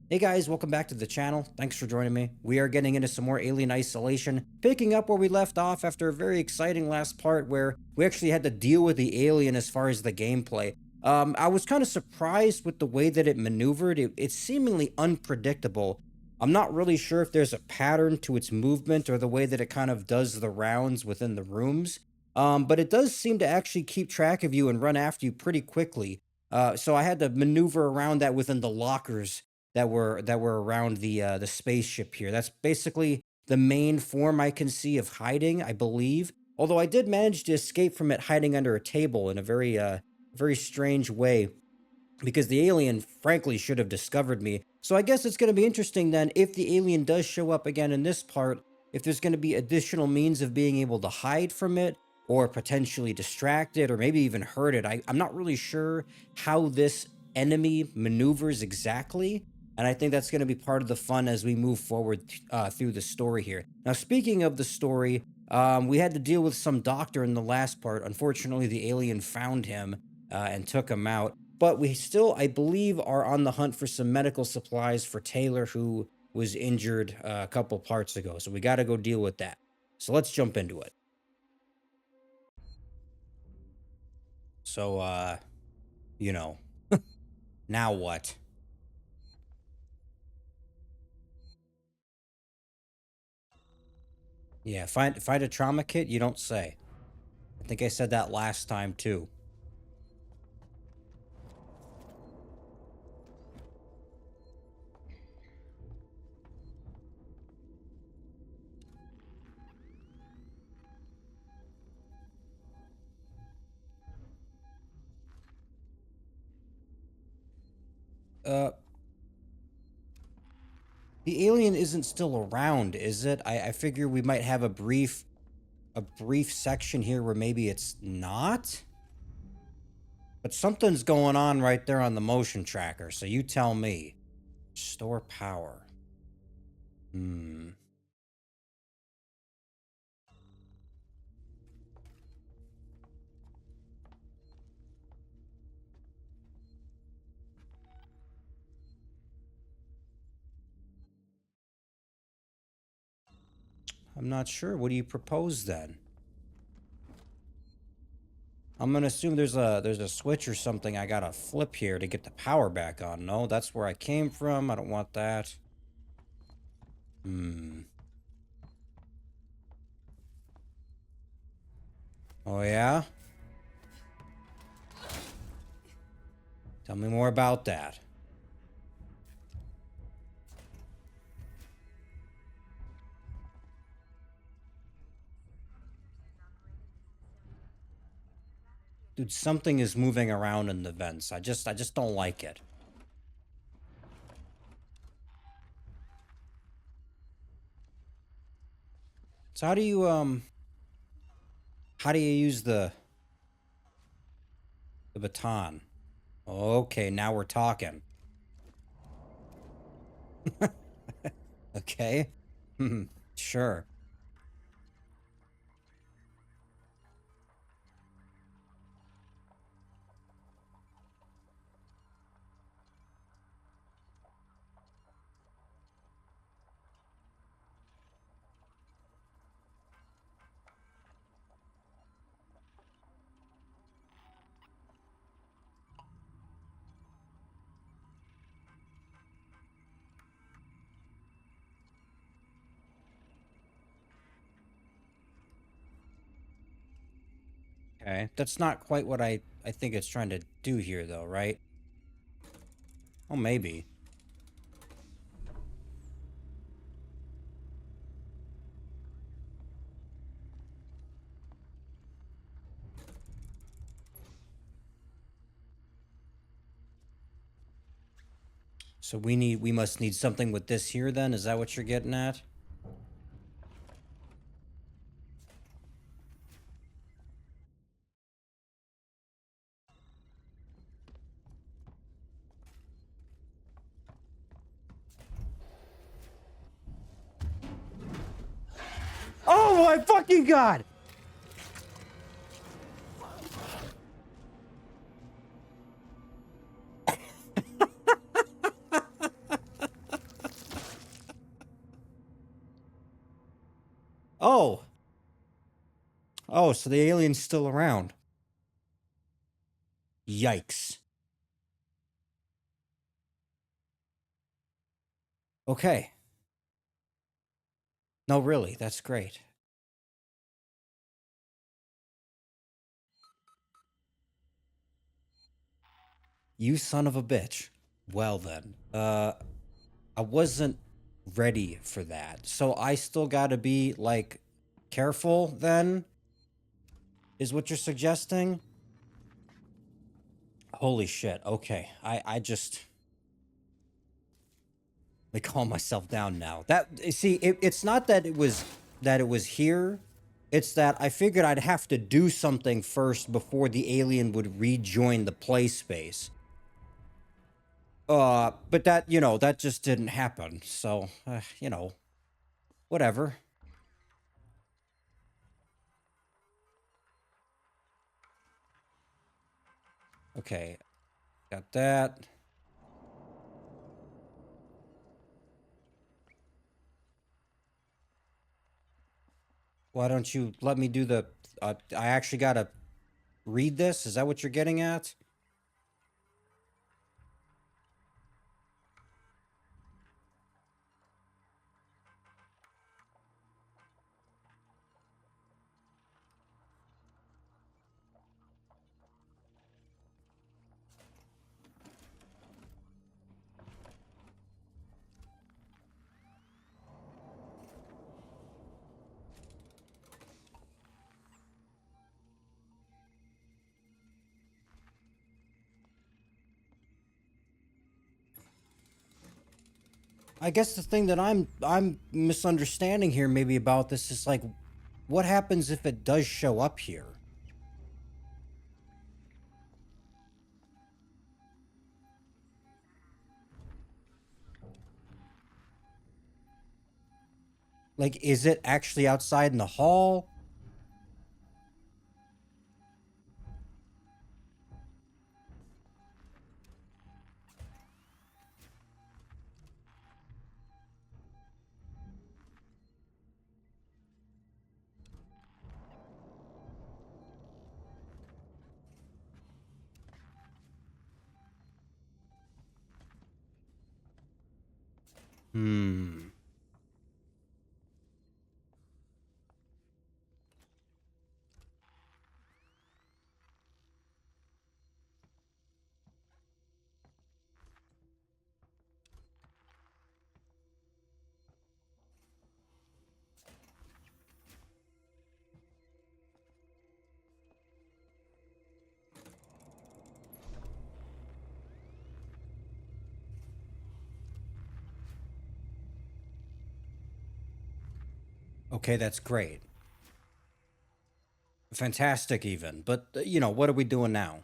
Hey guys, welcome back to the channel. Thanks for joining me. We are getting into some more Alien Isolation, picking up where we left off after a very exciting last part where we actually had to deal with the alien as far as the gameplay. I was kind of surprised with the way that it maneuvered. It's seemingly unpredictable. I'm not really sure if there's a pattern to its movement or the way that it kind of does the rounds within the rooms. But it does seem to actually keep track of you and run after you pretty quickly. So I had to maneuver around that within the lockers that were around the spaceship here. That's basically the main form I can see of hiding, I believe. Although I did manage to escape from it hiding under a table in a very strange way because the alien frankly should have discovered me. So I guess it's going to be interesting then if the alien does show up again in this part, if there's going to be additional means of being able to hide from it or potentially distract it or maybe even hurt it. I'm not really sure how this enemy maneuvers exactly. And I think that's going to be part of the fun as we move forward through the story here. Now, speaking of the story, we had to deal with some doctor in the last part. Unfortunately, the alien found him and took him out. But we still, I believe, are on the hunt for some medical supplies for Taylor, who was injured a couple parts ago. So we got to go deal with that. So let's jump into it. So, you know, now what? Yeah, find a trauma kit. You don't say. I think I said that last time too. Uh, the alien isn't still around, is it? I figure we might have a brief section here where maybe it's not. But something's going on right there on the motion tracker, so you tell me. Store power. Hmm. I'm not sure. What do you propose then? I'm gonna assume there's a switch or something I gotta flip here to get the power back on. No, that's where I came from. I don't want that. Hmm. Oh yeah? Tell me more about that. Dude, something is moving around in the vents. I just don't like it. So how do you use the baton? Okay, now we're talking. Okay. Hmm. Sure. Okay. That's not quite what I think it's trying to do here though, right? Oh, maybe. So we must need something with this here then? Is that what you're getting at? Oh my fucking god! Oh! Oh, so the alien's still around. Yikes. Okay. No, really, that's great. You son of a bitch. Well then. I wasn't ready for that. So I still gotta be, like, careful then? Is what you're suggesting? Holy shit. Okay. I just... Let me calm myself down now. That, see, it's not that it was here. It's that I figured I'd have to do something first before the alien would rejoin the play space. But that, that just didn't happen. So, whatever. Okay, got that. Why don't you let me do the... I actually gotta read this? Is that what you're getting at? I guess the thing that I'm misunderstanding here maybe about this is like, what happens if it does show up here? Like, is it actually outside in the hall? Hmm. Okay, that's great. Fantastic, even. But, what are we doing now?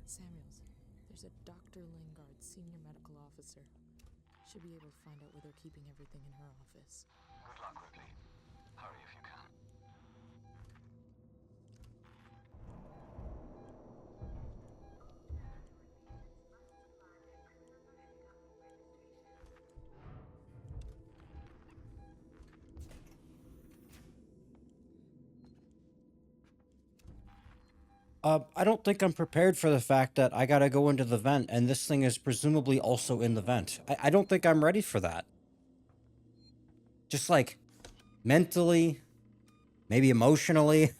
Samuels, there's a Dr. Lingard, senior medical officer. Should be able to find out where they're keeping everything in her office. Good luck, Ripley. Hurry if you can. I don't think I'm prepared for the fact that I gotta go into the vent, and this thing is presumably also in the vent. I don't think I'm ready for that. Just like, mentally, maybe emotionally.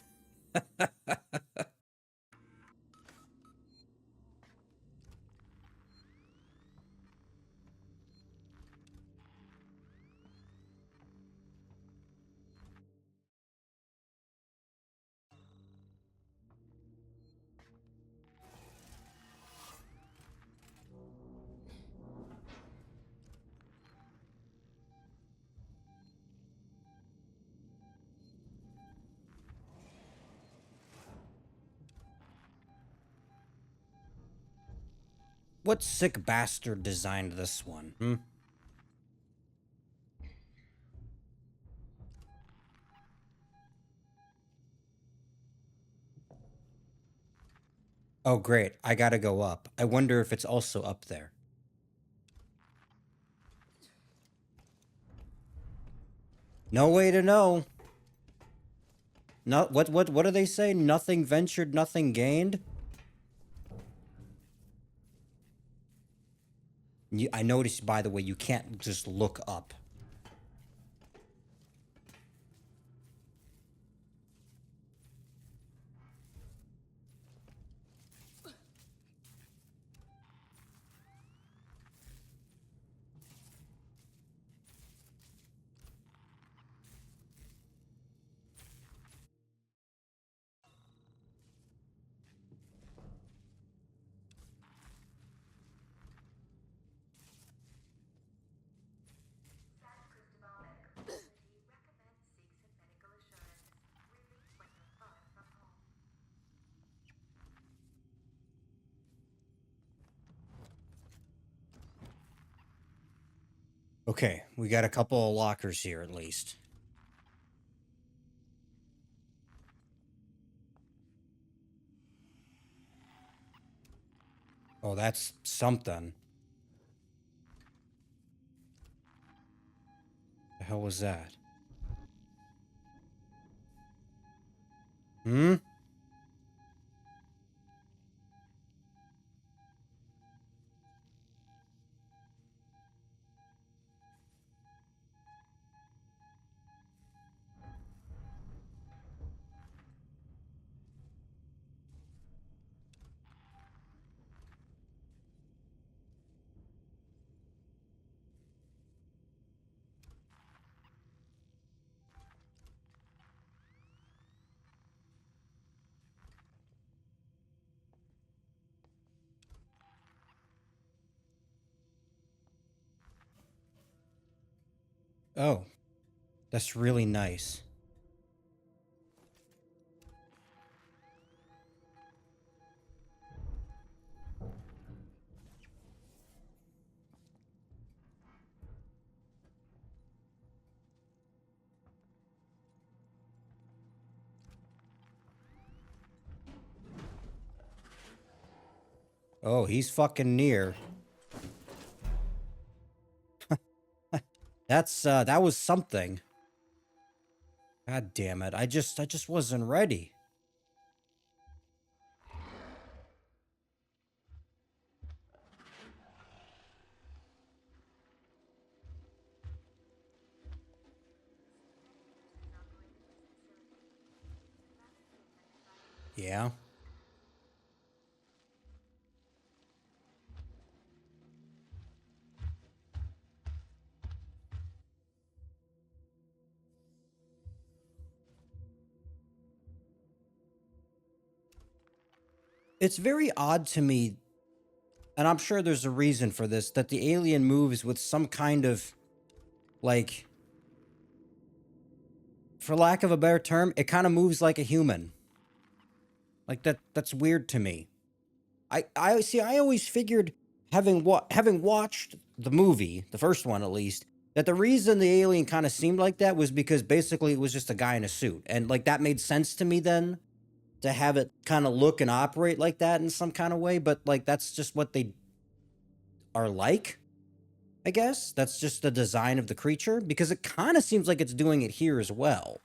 What sick bastard designed this one? Hmm? Oh, great. I gotta go up. I wonder if it's also up there. No way to know. No, what do they say? Nothing ventured, nothing gained? I noticed, by the way, you can't just look up. Okay, we got a couple of lockers here at least. Oh, that's something. The hell was that? Hmm? Oh, that's really nice. Oh, he's fucking near. That was something. God damn it. I just wasn't ready. Yeah. It's very odd to me, and I'm sure there's a reason for this, that the alien moves with some kind of, like, for lack of a better term, it kind of moves like a human. Like that's weird to me. I see, I always figured, having watched the movie, the first one at least, that the reason the alien kind of seemed like that was because basically it was just a guy in a suit. And like that made sense to me then, to have it kind of look and operate like that in some kind of way, but like that's just what they are like, I guess. That's just the design of the creature, because it kind of seems like it's doing it here as well.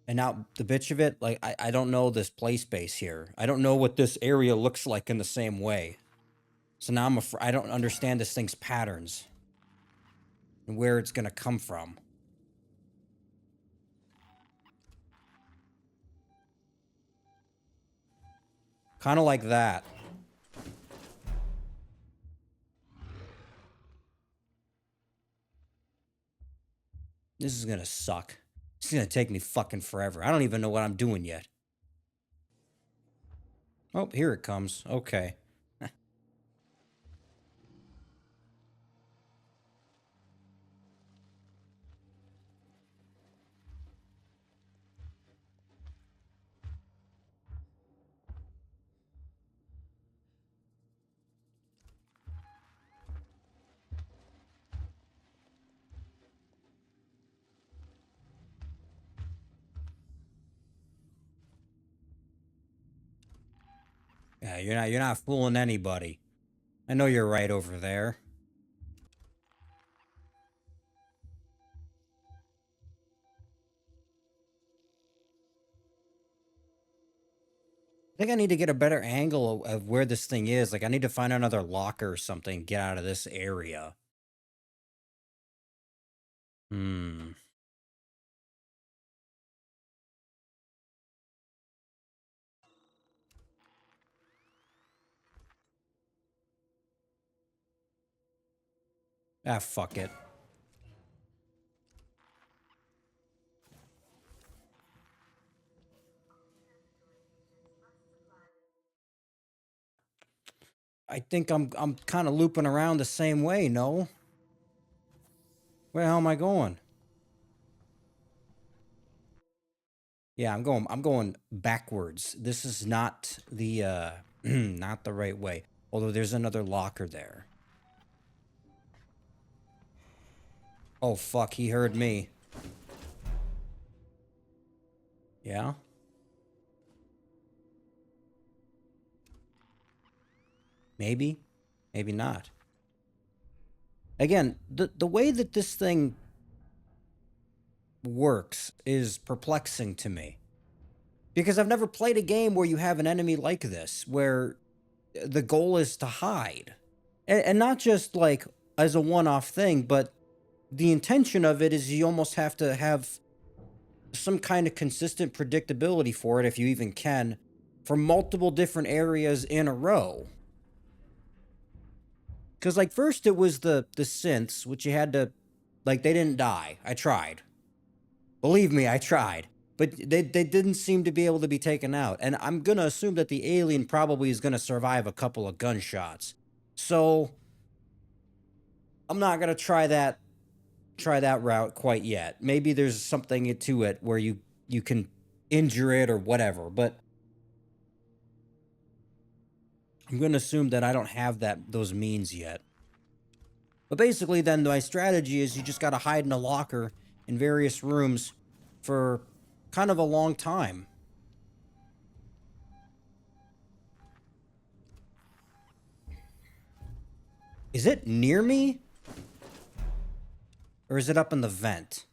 And now the bitch of it, like I don't know this play space here. I don't know what this area looks like in the same way. So now I don't understand this thing's patterns and where it's gonna come from. Kind of like that. This is gonna suck. This is gonna take me fucking forever. I don't even know what I'm doing yet. Oh, here it comes. Okay. Yeah, you're not fooling anybody. I know you're right over there. I think I need to get a better angle of where this thing is. Like, I need to find another locker or something, get out of this area. Hmm. Ah, fuck it. I think I'm kind of looping around the same way, no? Where the hell am I going? Yeah, I'm going backwards. This is not the not the right way. Although there's another locker there. Oh fuck, he heard me. Yeah? Maybe. Maybe not. Again, the way that this thing works is perplexing to me. Because I've never played a game where you have an enemy like this, where the goal is to hide. And not just like as a one-off thing, but the intention of it is you almost have to have some kind of consistent predictability for it, if you even can, for multiple different areas in a row. Because like first it was the synths, which you had to, like, they didn't die. I tried. Believe me, I tried. But they didn't seem to be able to be taken out. And I'm going to assume that the alien probably is going to survive a couple of gunshots. So I'm not going to try that route quite yet. Maybe there's something to it where you can injure it or whatever, but I'm going to assume that I don't have those means yet. But basically then my strategy is you just got to hide in a locker in various rooms for kind of a long time. Is it near me? Or is it up in the vent?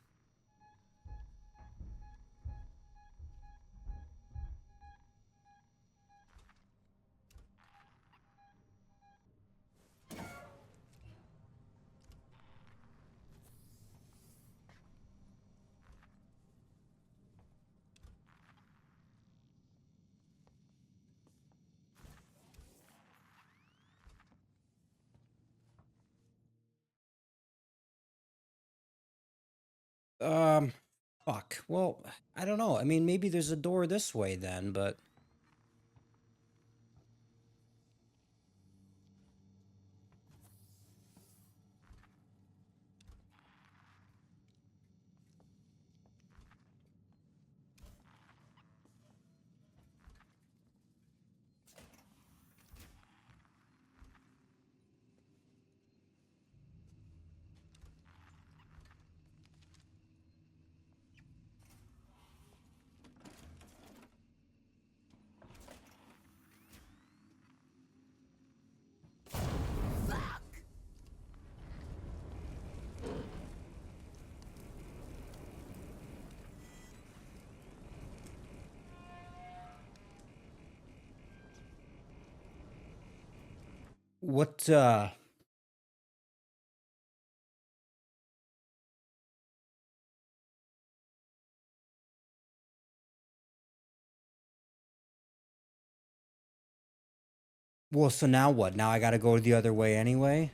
Um, fuck. Well, I don't know. I mean, maybe there's a door this way then, but what well, so now what? Now I got to go the other way anyway?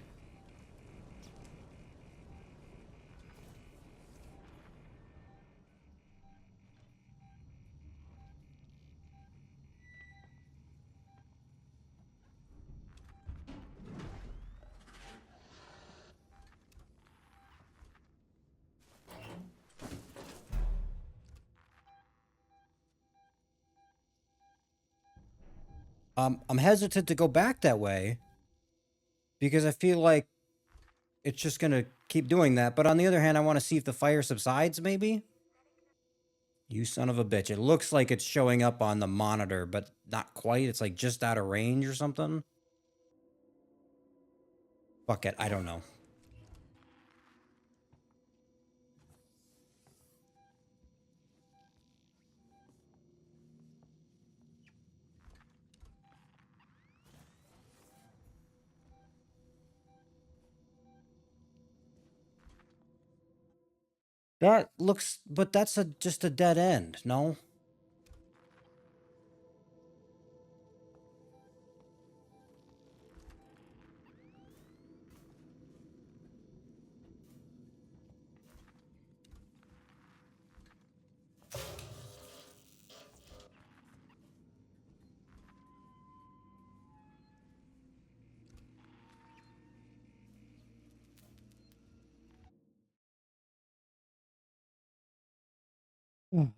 I'm hesitant to go back that way because I feel like it's just going to keep doing that. But on the other hand, I want to see if the fire subsides maybe. You son of a bitch. It looks like it's showing up on the monitor, but not quite. It's like just out of range or something. Fuck it. I don't know. That looks, but that's just a dead end, no?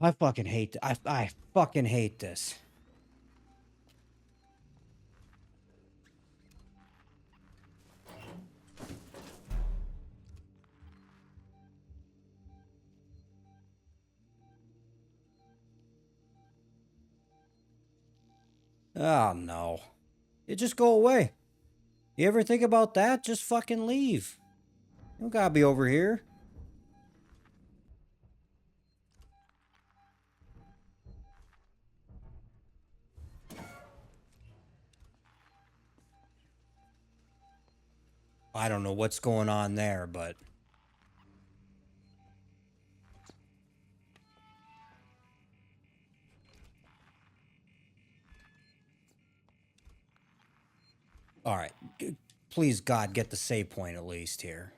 I fucking hate, I fucking hate this. Oh no. You just go away. You ever think about that? Just fucking leave. You don't gotta be over here. I don't know what's going on there, but... Alright. Please, God, get the save point at least here.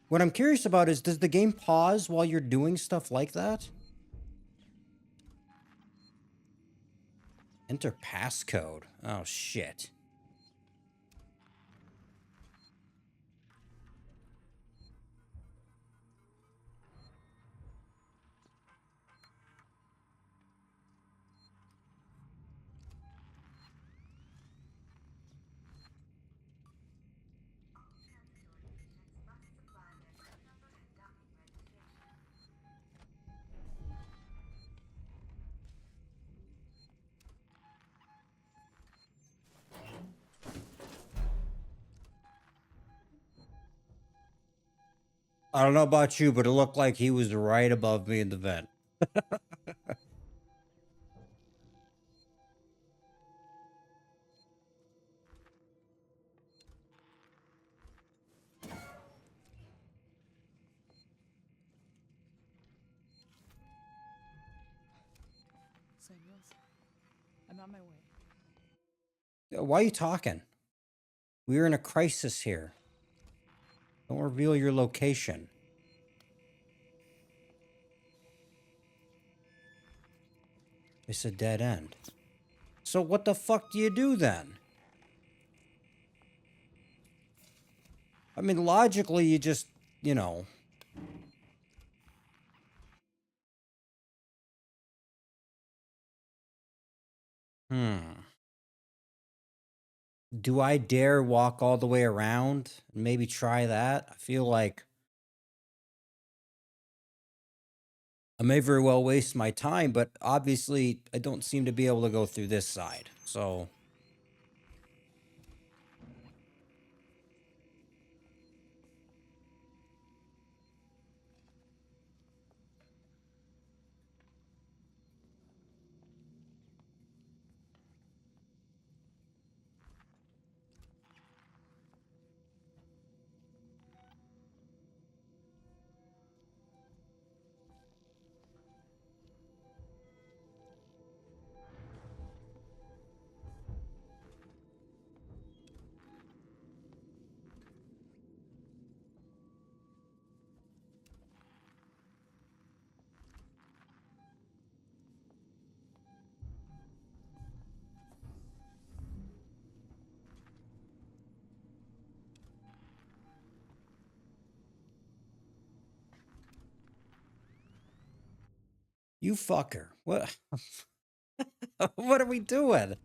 What I'm curious about is, does the game pause while you're doing stuff like that? Enter passcode. Oh, shit. I don't know about you, but it looked like he was right above me in the vent. Samuels, I'm on my way. Why are you talking? We're in a crisis here. Don't reveal your location. It's a dead end. So what the fuck do you do then? I mean, logically, you just, you know... Hmm. Do I dare walk all the way around? Maybe try that? I feel like I may very well waste my time, but obviously I don't seem to be able to go through this side. So... You fucker. What? What are we doing?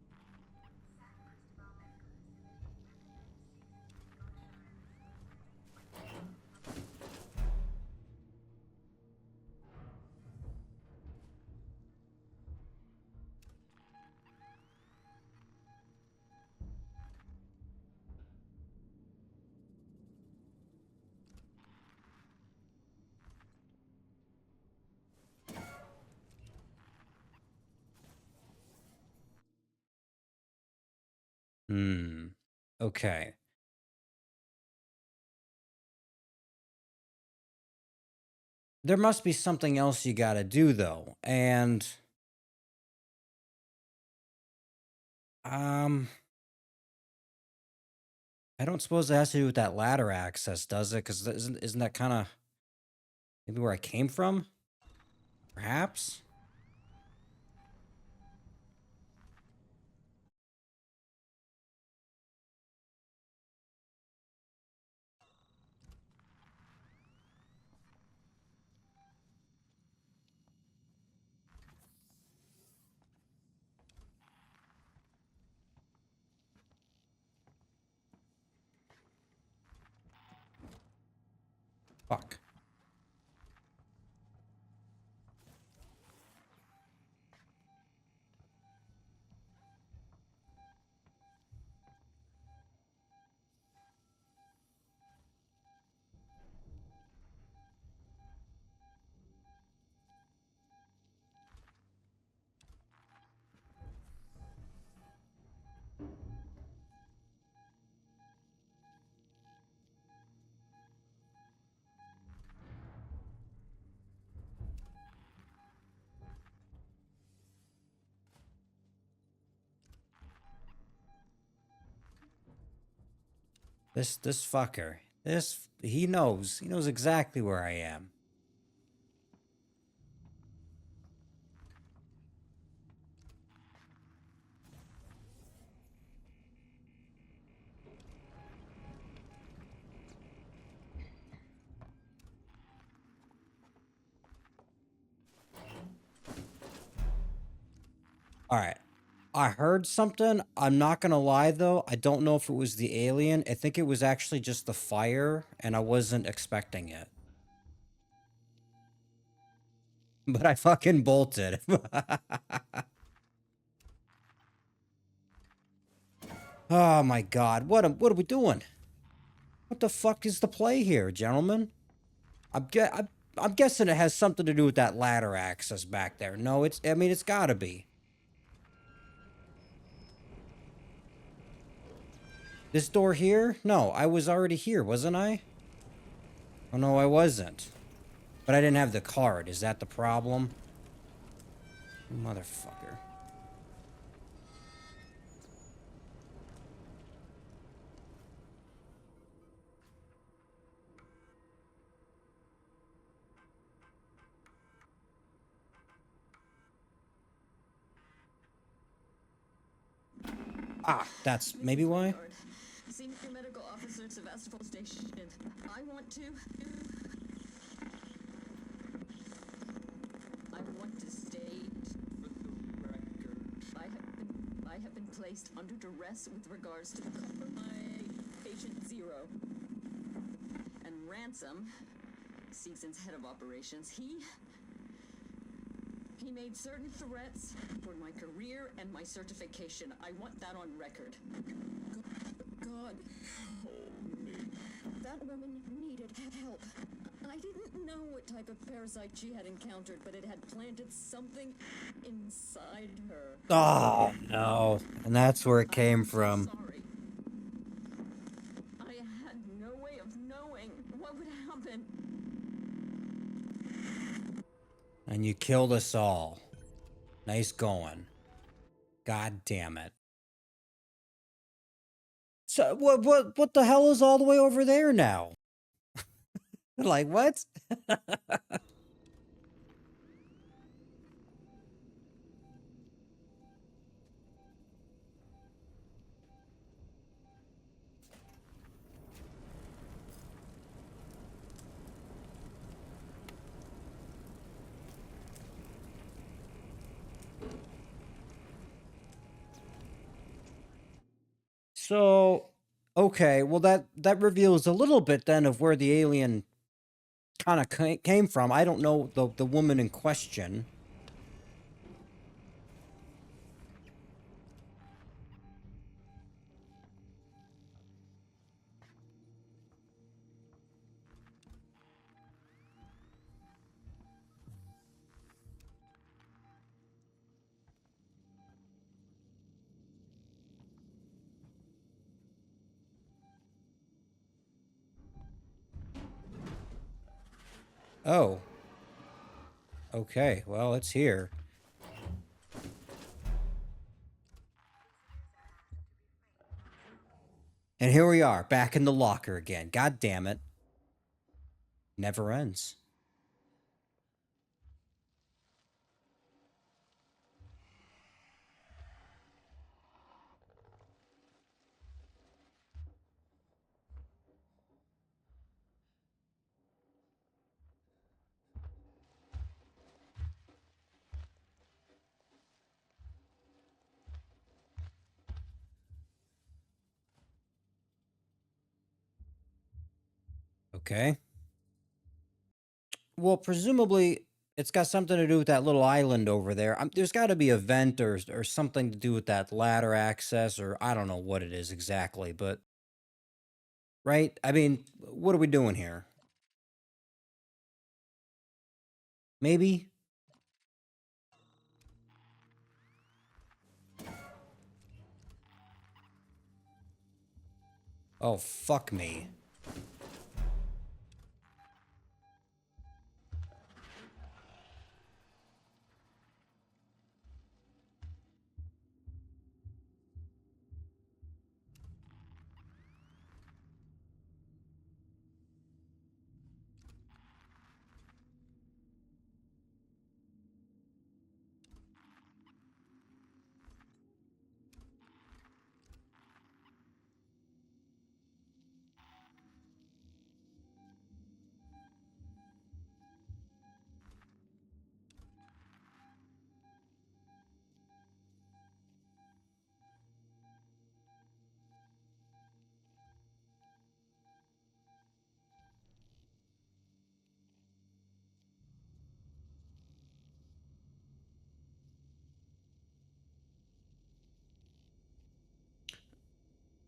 Hmm. Okay. There must be something else you gotta do though. And um I don't suppose it has to do with that ladder access, does it? Because isn't that kind of maybe where I came from? Perhaps? Fuck. This fucker. He knows. He knows exactly where I am. All right. I heard something. I'm not gonna lie though. I don't know if it was the alien. I think it was actually just the fire, and I wasn't expecting it. But I fucking bolted. Oh my god. What are we doing? What the fuck is the play here, gentlemen? I'm guessing it has something to do with that ladder access back there. No, I mean it's gotta be. This door here? No, I was already here, wasn't I? Oh no, I wasn't. But I didn't have the card. Is that the problem? Motherfucker. Ah, that's maybe why? Senior medical officer at Sevastopol Station. I want to state for the record. I have been placed under duress with regards to my patient zero. And Ransom, Season's head of operations, he made certain threats for my career and my certification. I want that on record. God. That woman needed help. I didn't know what type of parasite she had encountered, but it had planted something inside her. Oh, no. And that's where it came I'm so from. sorry. I had no way of knowing what would happen. And you killed us all. Nice going. God damn it. So what the hell is all the way over there now? Like what? So, okay, well that reveals a little bit then of where the alien kind of came from. I don't know the woman in question. Oh, okay. Well, it's here. And here we are, back in the locker again. God damn it. Never ends. Okay. Well, presumably it's got something to do with that little island over there. There's got to be a vent or something to do with that ladder access, or I don't know what it is exactly, but right? I mean, what are we doing here? Maybe? Oh, fuck me.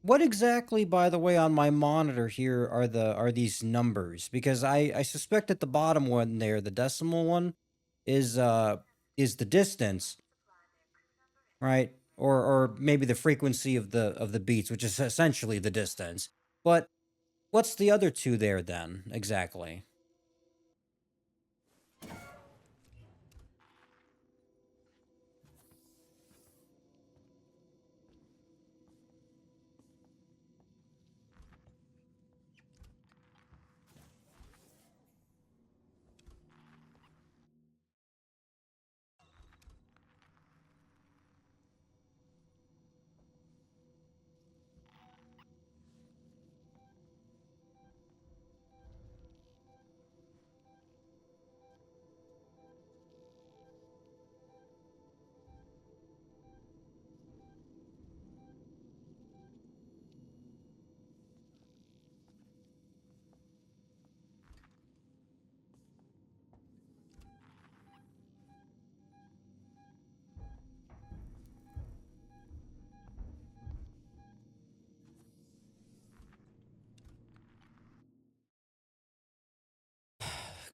What exactly, by the way, on my monitor here are these numbers? Because I suspect that the bottom one there, the decimal one, is uh is the distance, right? Or maybe the frequency of the beats, which is essentially the distance. But what's the other two there then, exactly?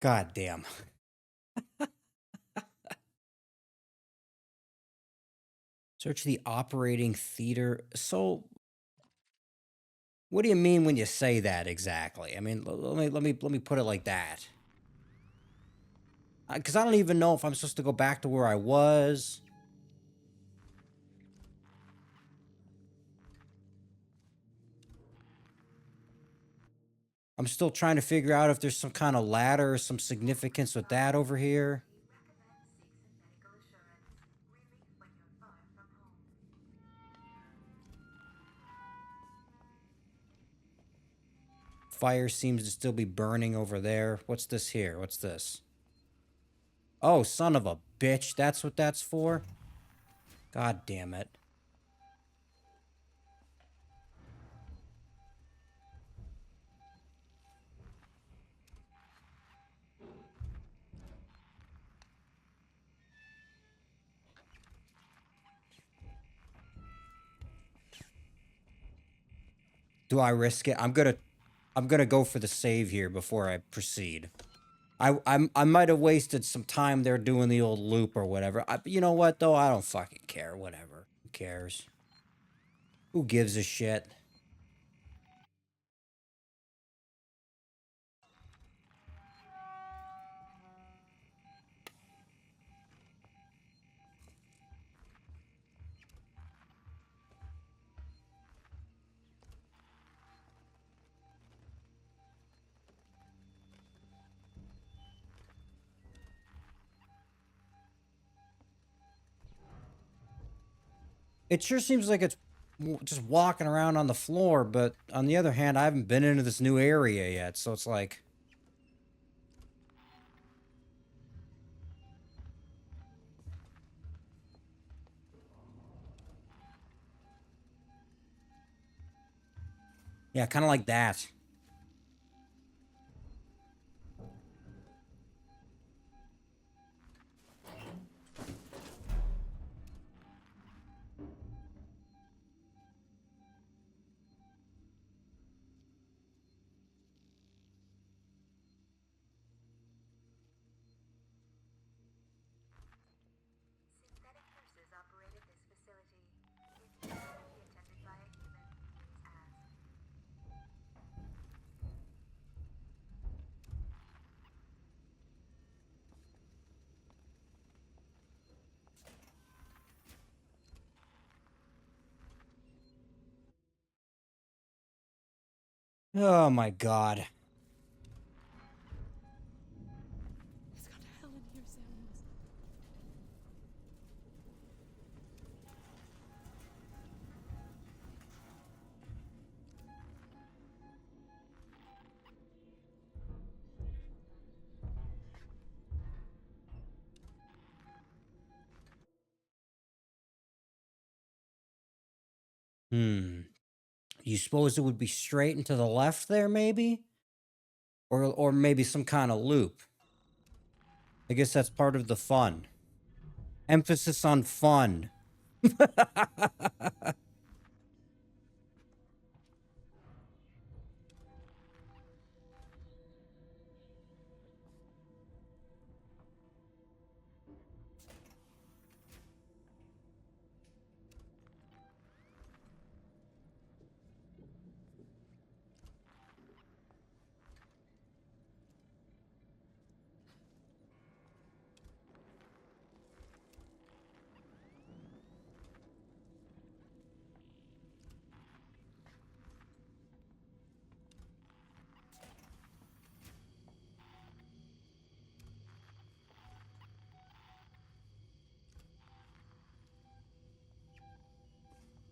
God damn. Search the operating theater. So, what do you mean when you say that exactly? I mean, let me put it like that. Because I don't even know if I'm supposed to go back to where I was. I'm still trying to figure out if there's some kind of ladder or some significance with that over here. Fire seems to still be burning over there. What's this here? What's this? Oh, son of a bitch. That's what that's for? God damn it. Do I risk it? I'm gonna go for the save here before I proceed. I might have wasted some time there doing the old loop or whatever. You know what though? I don't fucking care. Whatever. Who cares? Who gives a shit? It sure seems like it's just walking around on the floor, but on the other hand, I haven't been into this new area yet, so it's like, yeah, kind of like that. Synthetic nurses operated this facility. If you want to be attended by a human, please ask. Oh my god. It's gone to hell in here, Samuels. Hmm. You suppose it would be straight and to the left there, maybe? Or maybe some kind of loop. I guess that's part of the fun. Emphasis on fun.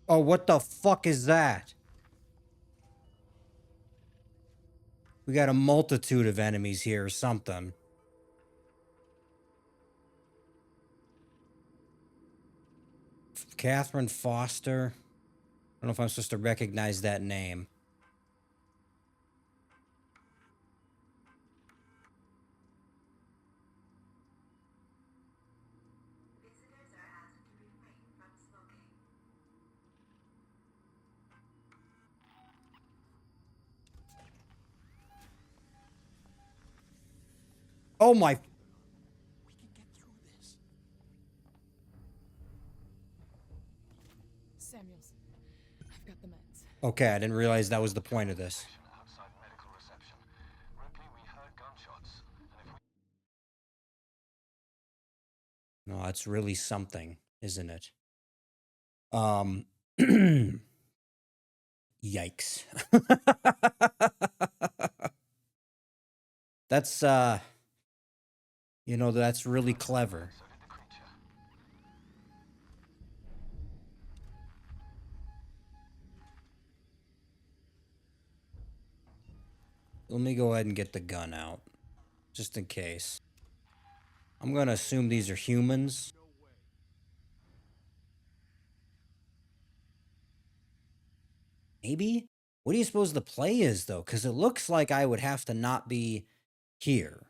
Oh, what the fuck is that? We got a multitude of enemies here or something. Catherine Foster. I don't know if I'm supposed to recognize that name. Visitors are asked to refrain from smoking. Oh my. We can get through this. Samuels, I've got the meds. Okay, I didn't realize that was the point of this. Outside medical reception. Ripley, we heard gunshots. And if we No, it's really something, isn't it? Yikes. That's that's really clever. so did the creature. Let me go ahead and get the gun out, just in case. I'm gonna assume these are humans. Maybe? What do you suppose the play is, though? Because it looks like I would have to not be here.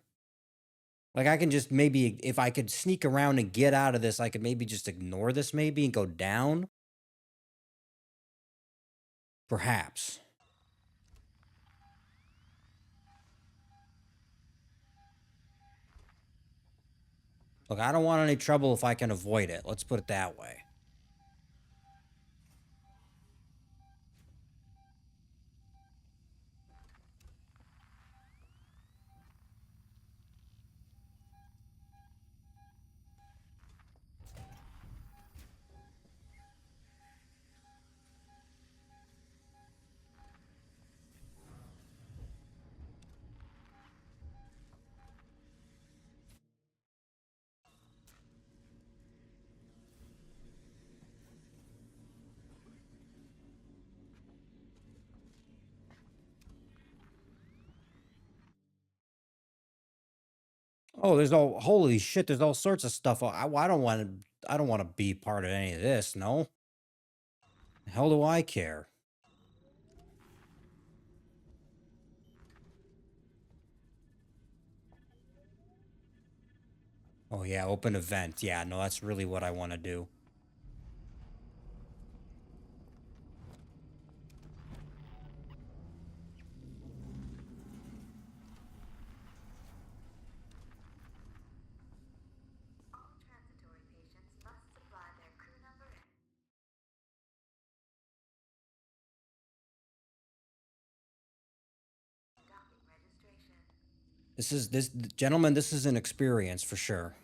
Like, I can just maybe, if I could sneak around and get out of this, I could maybe just ignore this, maybe, and go down. Perhaps. Look, I don't want any trouble if I can avoid it. Let's put it that way. Oh, there's all holy shit, there's all sorts of stuff. I don't want to be part of any of this, no. The hell do I care? Oh yeah, open event. Yeah, no, that's really what I want to do. All transitory patients must supply their crew number and docking registration. This gentlemen, this is an experience for sure.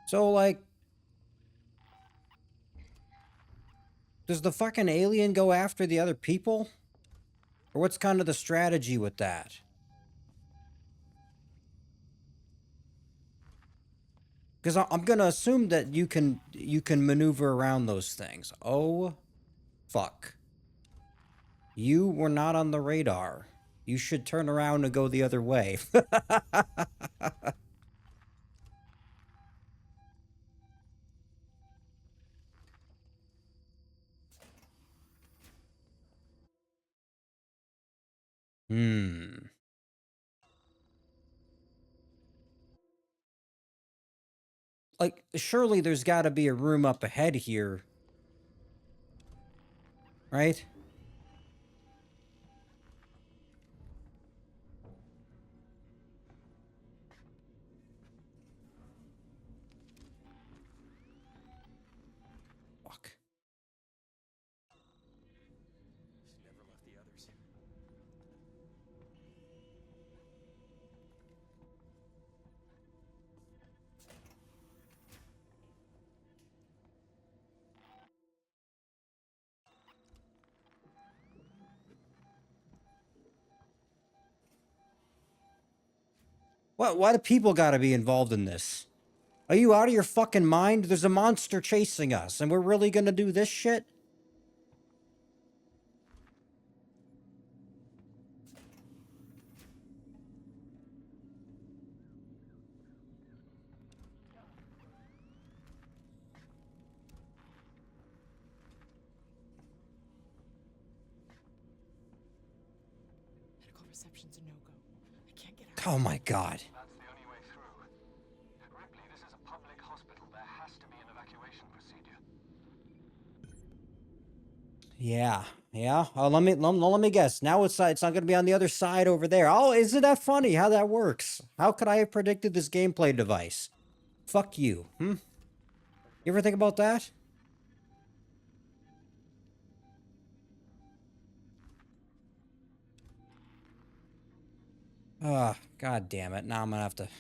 So like, does the fucking alien go after the other people? Or what's kind of the strategy with that? Because I'm gonna assume that you can maneuver around those things. Oh, fuck. You were not on the radar. You should turn around and go the other way. Hmm. Like, surely there's got to be a room up ahead here. Right? Fuck. She never left the others. What? Why do people got to be involved in this? Are you out of your fucking mind? There's a monster chasing us, and we're really gonna do this shit? Medical reception's a no-go. I can't get out. Oh my god. That's the only way through. Ripley, this is a public hospital. There has to be an evacuation procedure. Yeah, yeah. Let me guess. Now it's not gonna be on the other side over there. Oh, isn't that funny how that works? How could I have predicted this gameplay device? Fuck you. You ever think about that? Ah, god damn it. Now I'm gonna have to. Man,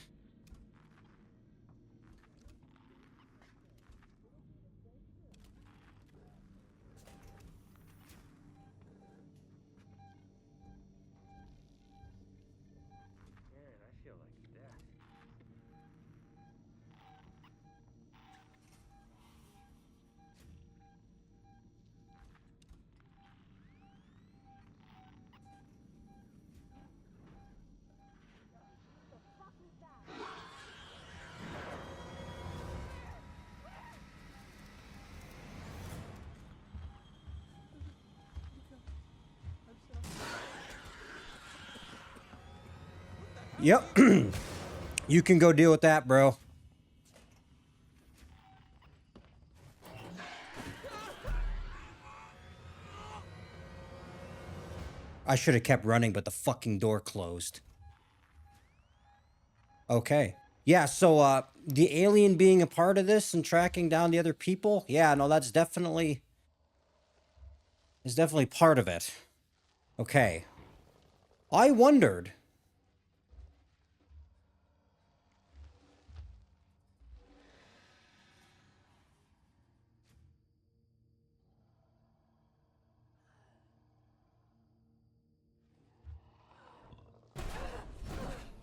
I feel like death. Yep. You can go deal with that, bro. I should have kept running, but the fucking door closed. Okay. Yeah, so the alien being a part of this and tracking down the other people, yeah, no, that's definitely part of it. Okay. I wondered.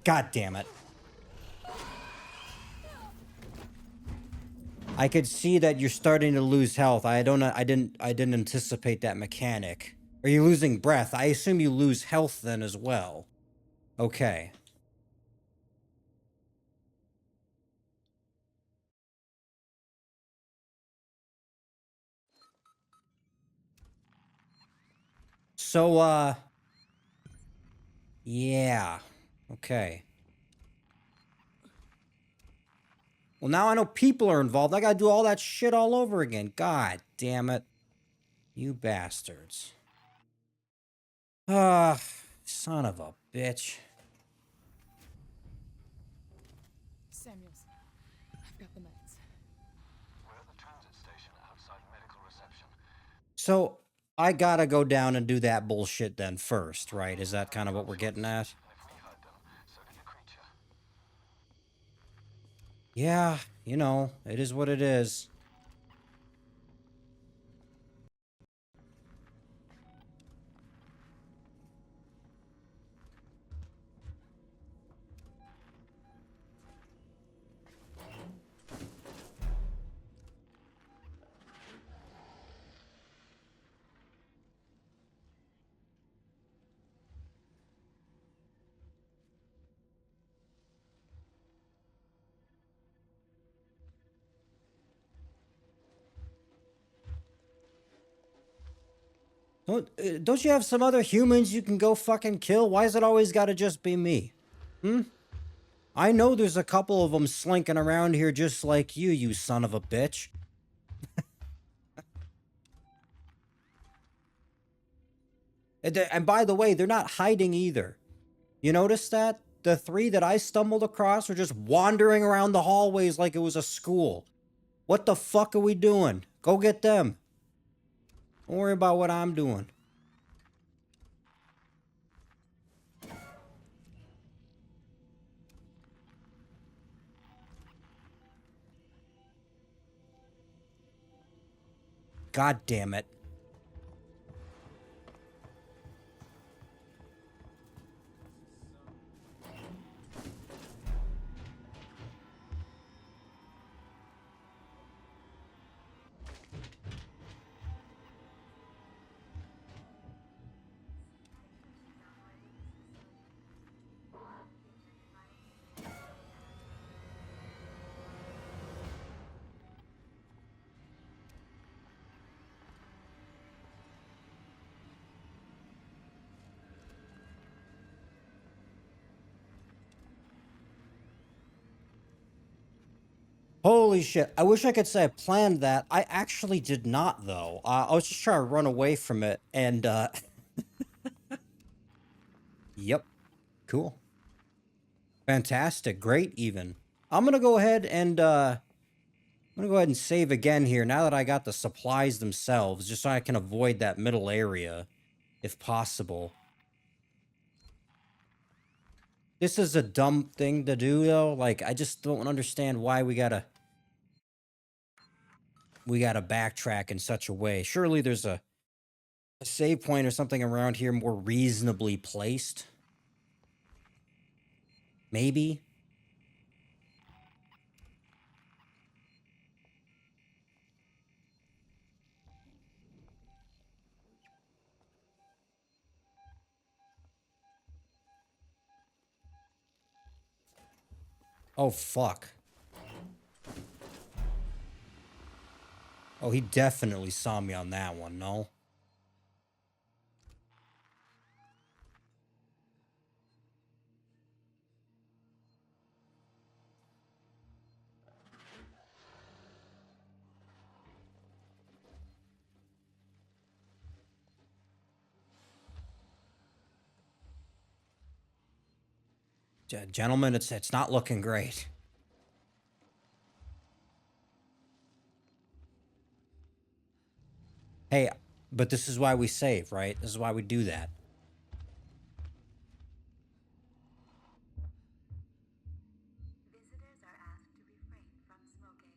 God damn it. I could see that you're starting to lose health. I didn't anticipate that mechanic. Are you losing breath? I assume you lose health then as well. Okay. So yeah. Okay. Well, now I know people are involved. I gotta do all that shit all over again. God damn it. You bastards. Ah, son of a bitch. Samuels, I've got the meds. We're at the transit station outside medical reception. So, I gotta go down and do that bullshit then first, right? Is that kind of what we're getting at? And if we heard them, so did the creature. Yeah, you know, it is what it is. Don't you have some other humans you can go fucking kill? Why is it always gotta just be me? I know there's a couple of them slinking around here just like you son of a bitch. And by the way, they're not hiding either. You notice that? The three that I stumbled across are just wandering around the hallways like it was a school. What the fuck are we doing? Go get them. Don't worry about what I'm doing. God damn it. Holy shit. I wish I could say I planned that. I actually did not, though. I was just trying to run away from it, and, Yep. Cool. Fantastic. Great, even. I'm gonna go ahead and, I'm gonna go ahead and save again here, now that I got the supplies themselves, just so I can avoid that middle area, if possible. This is a dumb thing to do, though. Like, I just don't understand why we gotta backtrack in such a way. Surely there's a save point or something around here more reasonably placed. Maybe. Oh, fuck. Oh, he definitely saw me on that one, no? Gentlemen, it's not looking great. Hey, but this is why we save, right? This is why we do that. Visitors are asked to refrain from smoking.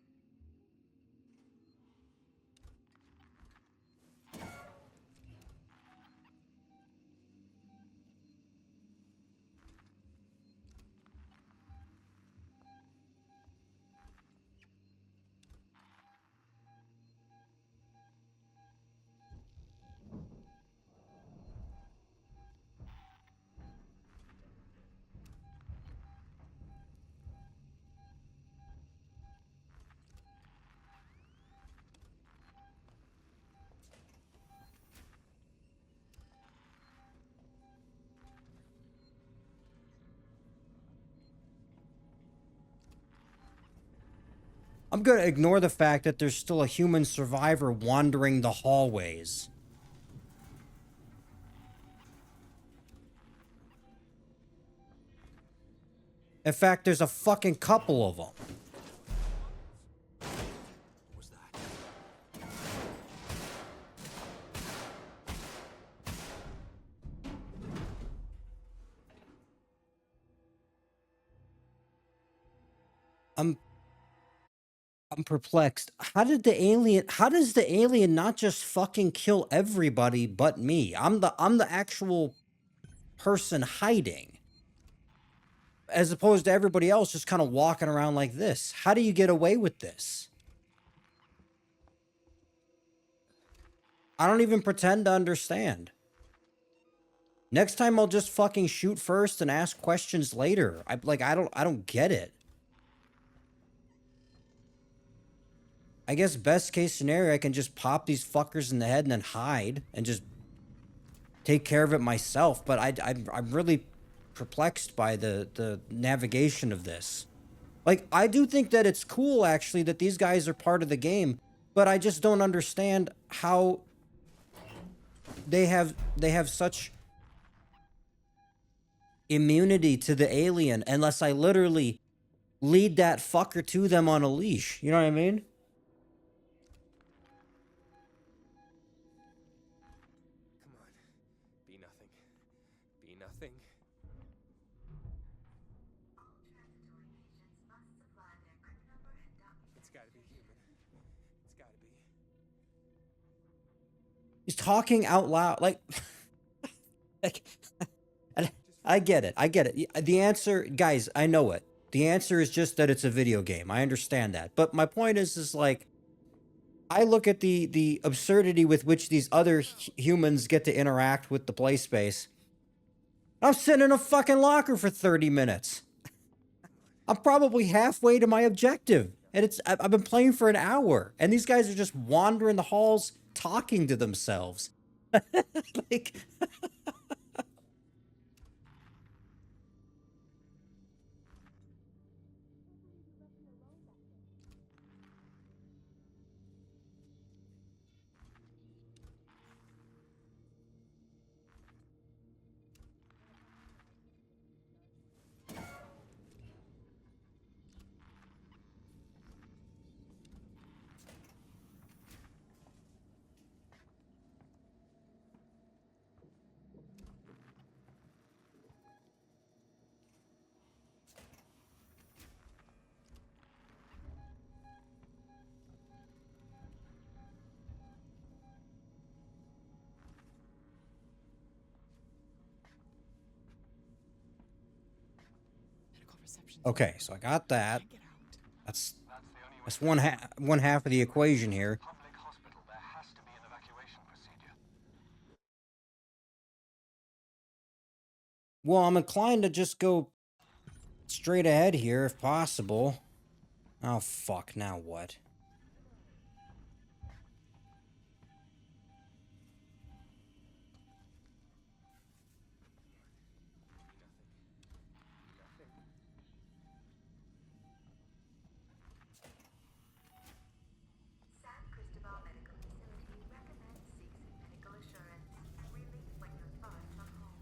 I'm gonna ignore the fact that there's still a human survivor wandering the hallways. In fact, there's a fucking couple of them. Was that? I'm I'm perplexed. How does the alien not just fucking kill everybody but me? I'm the actual person hiding. As opposed to everybody else just kind of walking around like this. How do you get away with this? I don't even pretend to understand. Next time I'll just fucking shoot first and ask questions later. I don't get it. I guess best case scenario, I can just pop these fuckers in the head and then hide and just take care of it myself. But I'm really perplexed by the navigation of this. Like, I do think that it's cool actually that these guys are part of the game, but I just don't understand how they have such immunity to the alien unless I literally lead that fucker to them on a leash. You know what I mean? Come on. Be nothing. Be nothing. All transitory patients must supply their crew number and documentation. It's gotta be human. It's gotta be. He's talking out loud like like I get it. I get it. The answer, guys, I know it. The answer is just that it's a video game. I understand that. But my point is like I look at the absurdity with which these other humans get to interact with the play space. I'm sitting in a fucking locker for 30 minutes. I'm probably halfway to my objective. And I've been playing for an hour. And these guys are just wandering the halls talking to themselves. Like, Medical reception. okay, so I got that. Get out. That's That's the only way. that's one half of the equation here. Public hospital, there has to be an evacuation procedure. Well, I'm inclined to just go straight ahead here if possible. Oh fuck, now what? San Cristobal Medical Facility recommends ceasing medical assurance. Relief when you're far from home.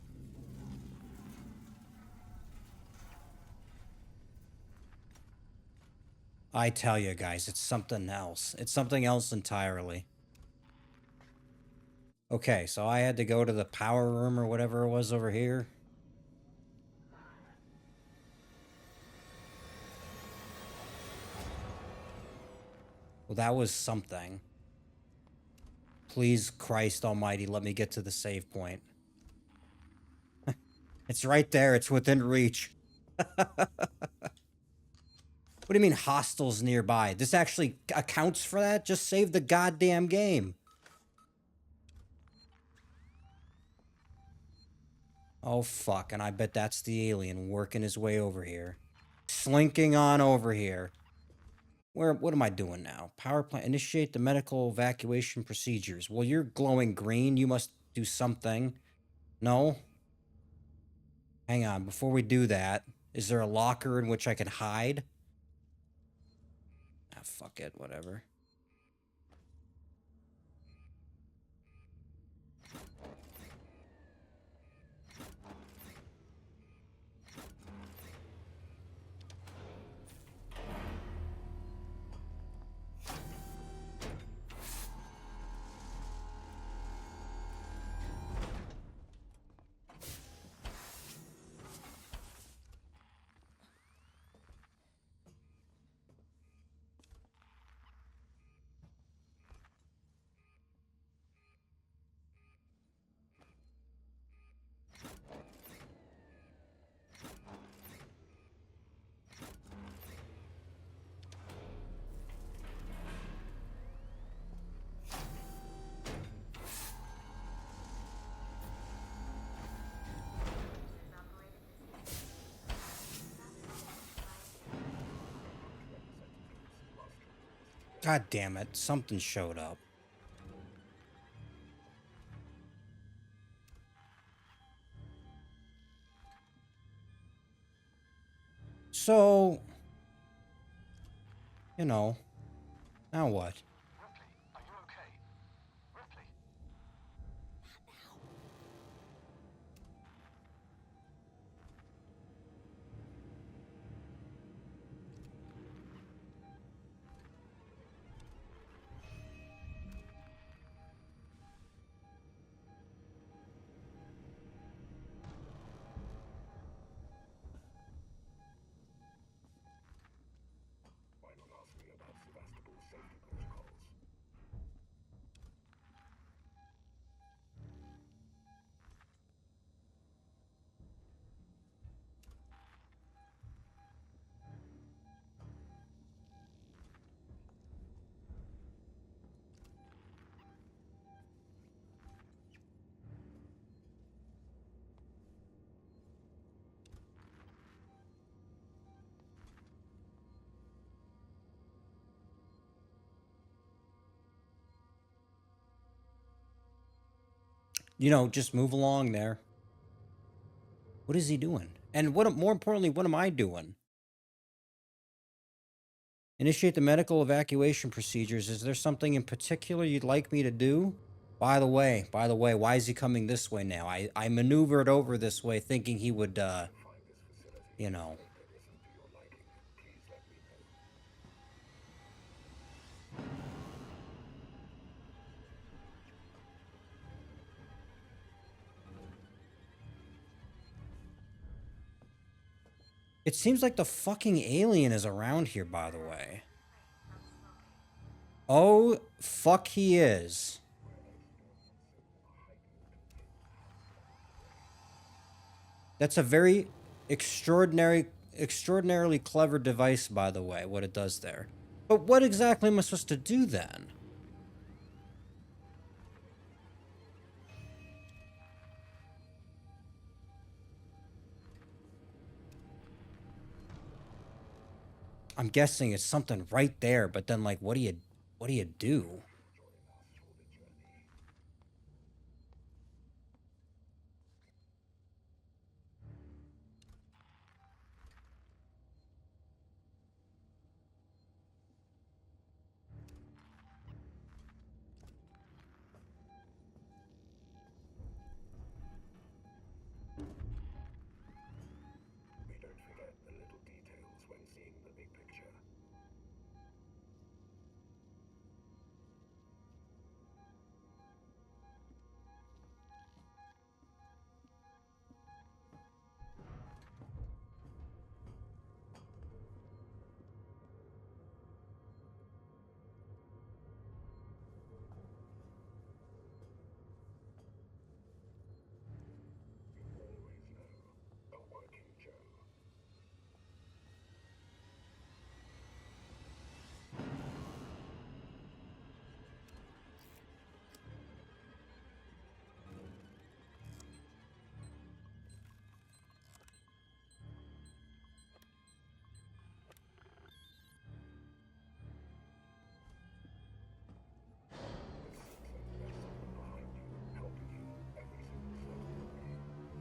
I tell you guys, it's something else. It's something else entirely. Okay, so I had to go to the power room or whatever it was over here. Well, that was something. Please, Christ almighty, let me get to the save point. It's right there. It's within reach. What do you mean hostiles nearby? This actually accounts for that? Just save the goddamn game. Oh, fuck. And I bet that's the alien working his way over here. Slinking on over here. What am I doing now? Power plant. Initiate the medical evacuation procedures. Well, you're glowing green. You must do something. No? Hang on. Before we do that, is there a locker in which I can hide? Ah, fuck it. Whatever. God damn it. Something showed up. So, you know, now what? Ripley, are you okay? Ripley? You know, just move along there. What is he doing? And what, more importantly, what am I doing? Initiate the medical evacuation procedures. Is there something in particular you'd like me to do? By the way, why is he coming this way now? I maneuvered over this way thinking he would, you know. It seems like the fucking alien is around here, by the way. Oh, fuck he is. That's a very extraordinarily clever device, by the way, what it does there. But what exactly am I supposed to do then? I'm guessing it's something right there, but then like what do you do? We don't forget the little details when seeing the big picture.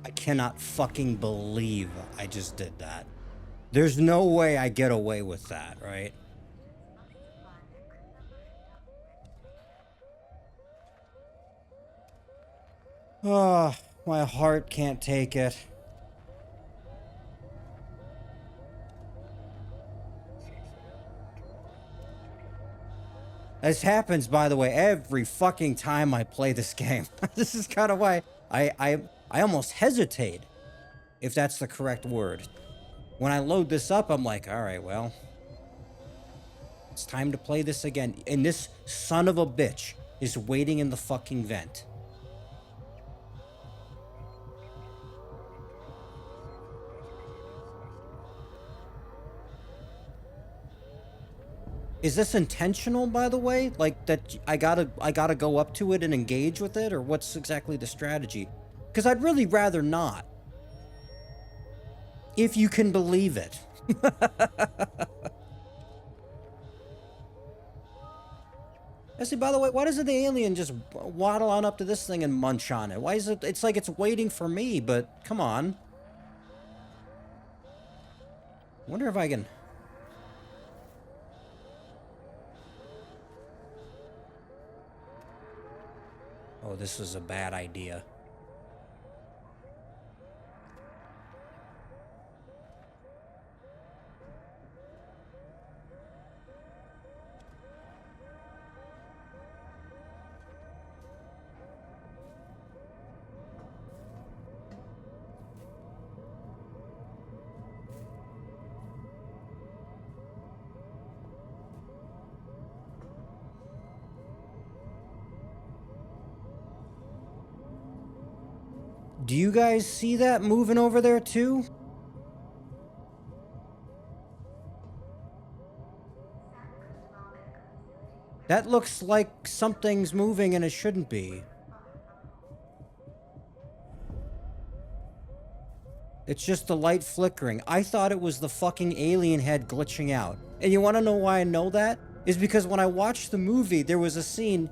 I cannot fucking believe I just did that. There's no way I get away with that, right? Oh, my heart can't take it. This happens, by the way, every fucking time I play this game. This is kind of why I almost hesitate, if that's the correct word. When I load this up, I'm like, all right, well, it's time to play this again. And this son of a bitch is waiting in the fucking vent. Is this intentional, by the way? Like that I gotta go up to it and engage with it, or what's exactly the strategy? Because I'd really rather not. If you can believe it. See, by the way, why doesn't the alien just waddle on up to this thing and munch on it? Why is it? It's like it's waiting for me, but come on. I wonder if I can. Oh, this is a bad idea. Do you guys see that moving over there too? That looks like something's moving and it shouldn't be. It's just the light flickering. I thought it was the fucking alien head glitching out. And you want to know why I know that? Is because when I watched the movie, there was a scene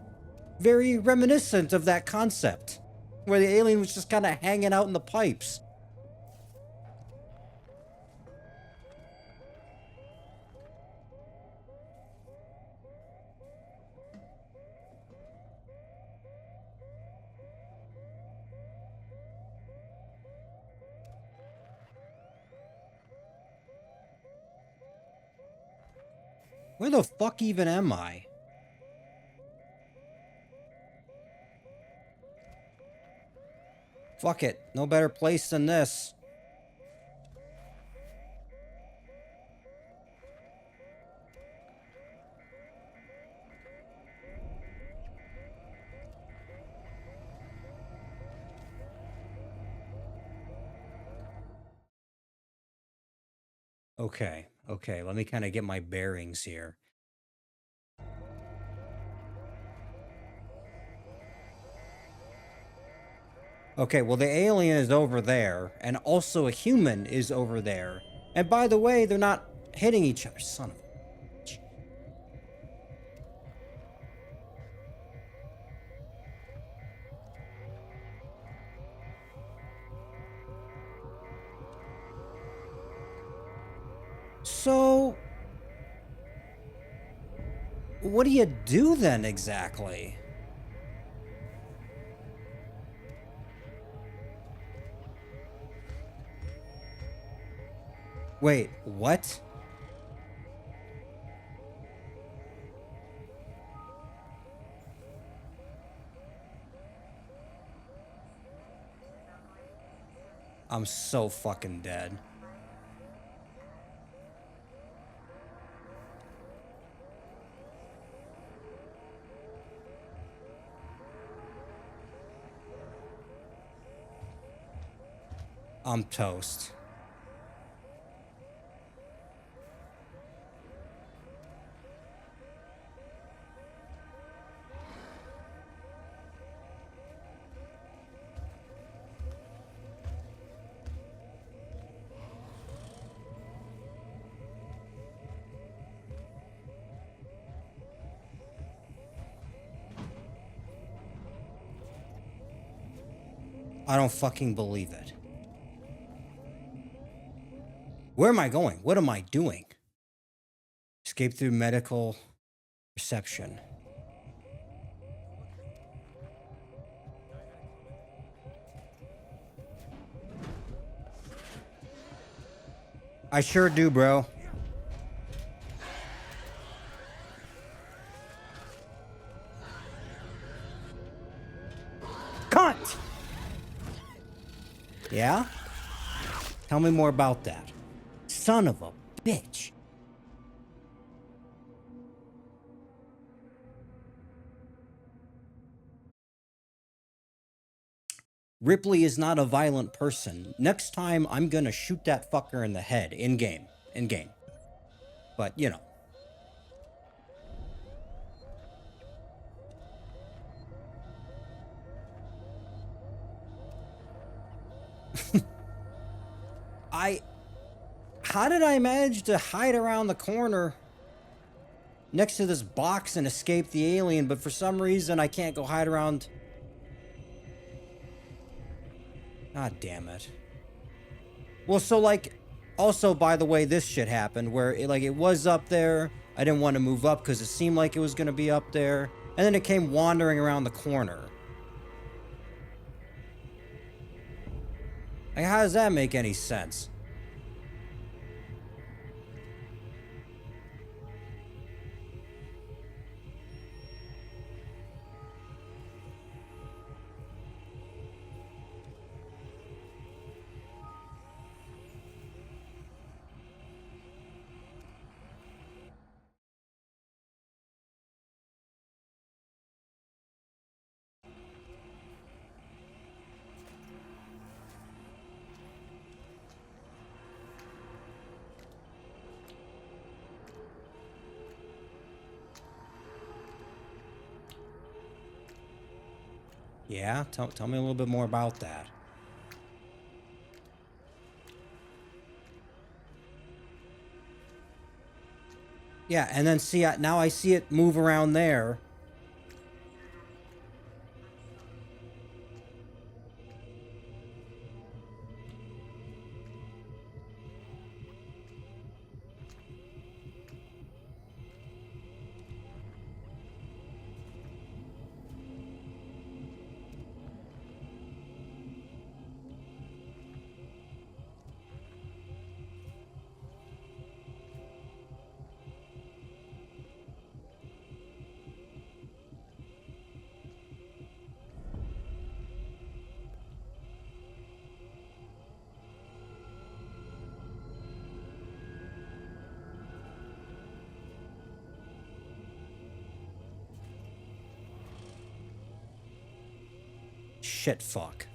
very reminiscent of that concept, where the alien was just kind of hanging out in the pipes. Where the fuck even am I? Fuck it. No better place than this. Okay, okay, let me kind of get my bearings here. Okay, well, the alien is over there, and also a human is over there. And by the way, they're not hitting each other, son of a bitch. So, what do you do then exactly? Wait, what? I'm so fucking dead. I'm toast. I don't fucking believe it. Where am I going? What am I doing? Escape through medical reception. I sure do, bro. Cunt! Yeah? Tell me more about that. Son of a bitch. Ripley is not a violent person. Next time, I'm gonna shoot that fucker in the head. In-game. In-game. But, you know. How did I manage to hide around the corner next to this box and escape the alien, but for some reason I can't go hide around? God damn it. Well, so like, also, by the way, this shit happened where it was up there. I didn't want to move up because it seemed like it was going to be up there. And then it came wandering around the corner. Like, how does that make any sense? Yeah, tell me a little bit more about that. Yeah, and then see, now I see it move around there. Shit, fuck.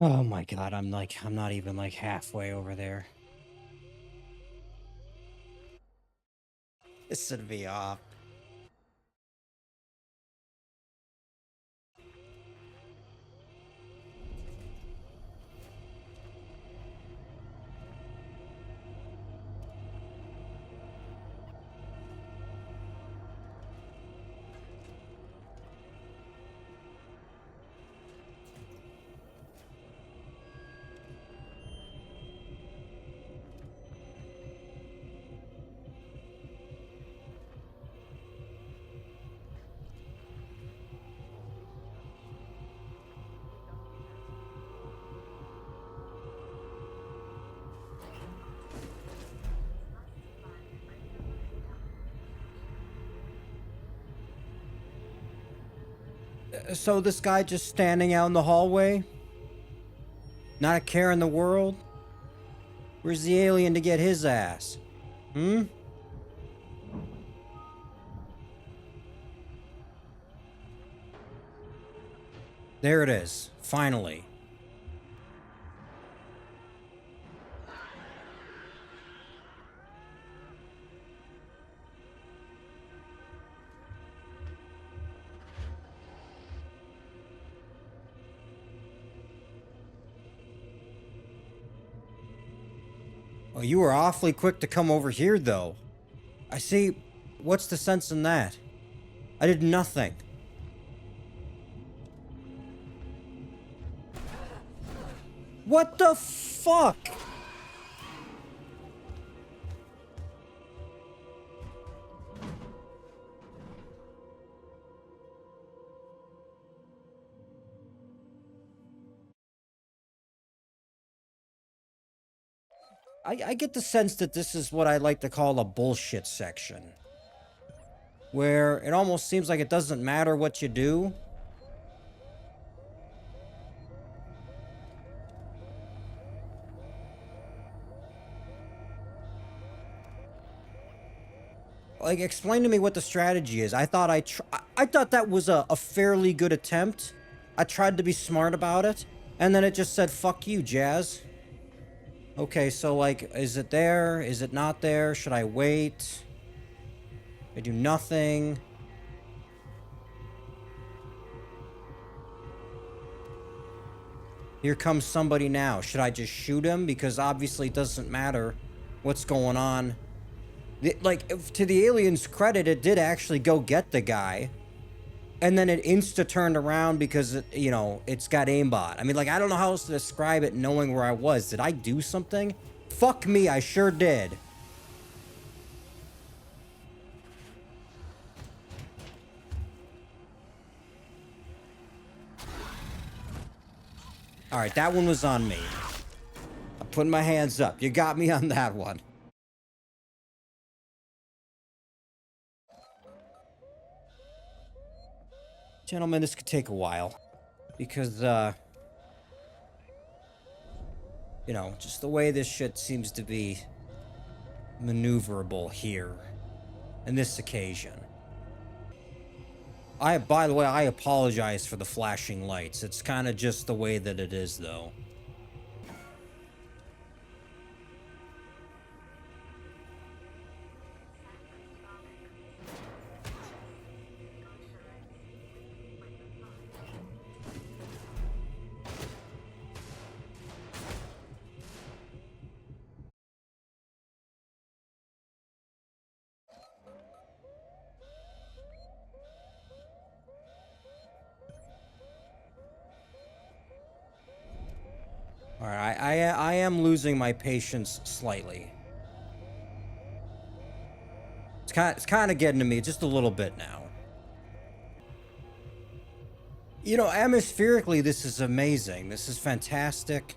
Oh my god, I'm not even like halfway over there. This should be off. So this guy just standing out in the hallway? Not a care in the world? Where's the alien to get his ass? Hmm? There it is. Finally. Oh, you were awfully quick to come over here, though. I see. What's the sense in that? I did nothing. What the fuck? I get the sense that this is what I like to call a bullshit section. Where it almost seems like it doesn't matter what you do. Like, explain to me what the strategy is. I thought I thought that was a fairly good attempt. I tried to be smart about it. And then it just said, fuck you, Jazz. Okay, so, like, is it there? Is it not there? Should I wait? I do nothing. Here comes somebody now. Should I just shoot him? Because obviously it doesn't matter what's going on. Like, to the alien's credit, it did actually go get the guy. And then it insta-turned around because, you know, it's got aimbot. I mean, like, I don't know how else to describe it knowing where I was. Did I do something? Fuck me, I sure did. Alright, that one was on me. I'm putting my hands up. You got me on that one. Gentlemen, this could take a while. Because, you know, just the way this shit seems to be maneuverable here. In this occasion. By the way, I apologize for the flashing lights. It's kind of just the way that it is, though. Alright, I am losing my patience slightly. It's kind of getting to me just a little bit now. You know, atmospherically, this is amazing. This is fantastic.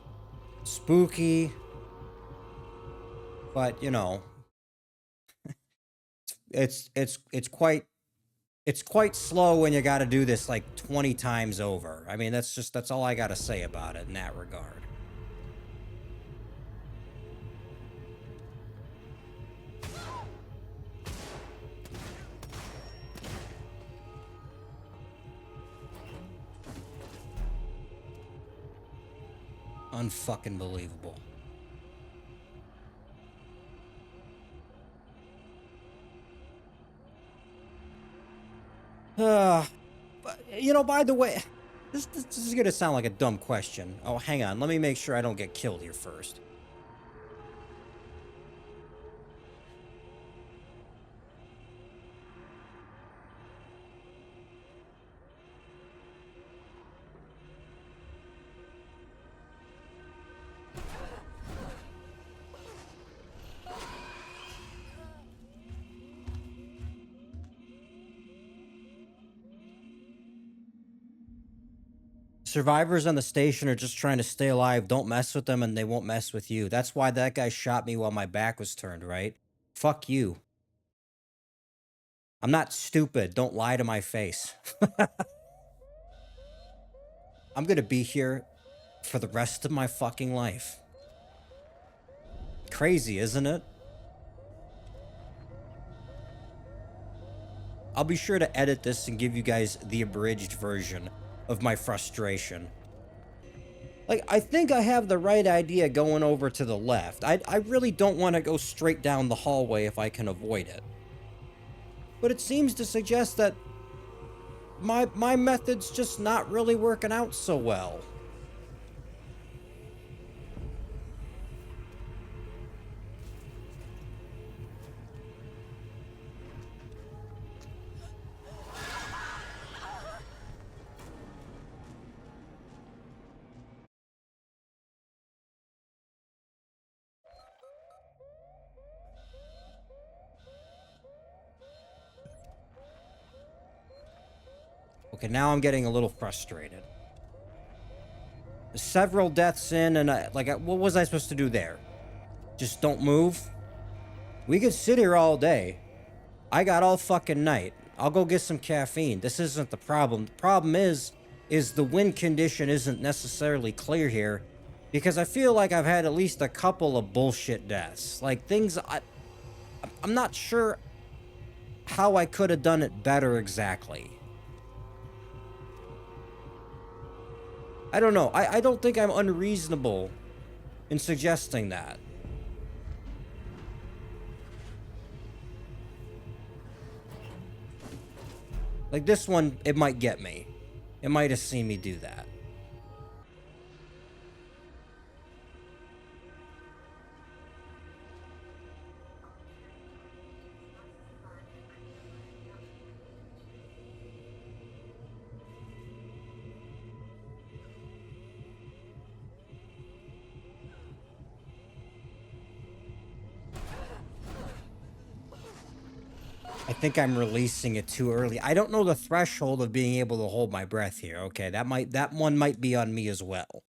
Spooky. But, you know, it's quite slow when you got to do this like 20 times over. I mean, that's all I got to say about it in that regard. Unfucking believable. You know, by the way, this is gonna sound like a dumb question. Oh, hang on. Let me make sure I don't get killed here first. Survivors on the station are just trying to stay alive. Don't mess with them and they won't mess with you. That's why that guy shot me while my back was turned, right? Fuck you. I'm not stupid. Don't lie to my face. I'm gonna be here for the rest of my fucking life. Crazy, isn't it? I'll be sure to edit this and give you guys the abridged version of my frustration. Like, I think I have the right idea going over to the left. I really don't want to go straight down the hallway if I can avoid it. But it seems to suggest that my method's just not really working out so well. Okay, now I'm getting a little frustrated. Several deaths in, and what was I supposed to do there? Just don't move? We could sit here all day. I got all fucking night. I'll go get some caffeine. This isn't the problem. The problem is the wind condition isn't necessarily clear here, because I feel like I've had at least a couple of bullshit deaths. Like I'm not sure how I could have done it better exactly. I don't know. I don't think I'm unreasonable in suggesting that. Like this one, it might get me. It might have seen me do that. I think I'm releasing it too early. I don't know the threshold of being able to hold my breath here. Okay, that one might be on me as well.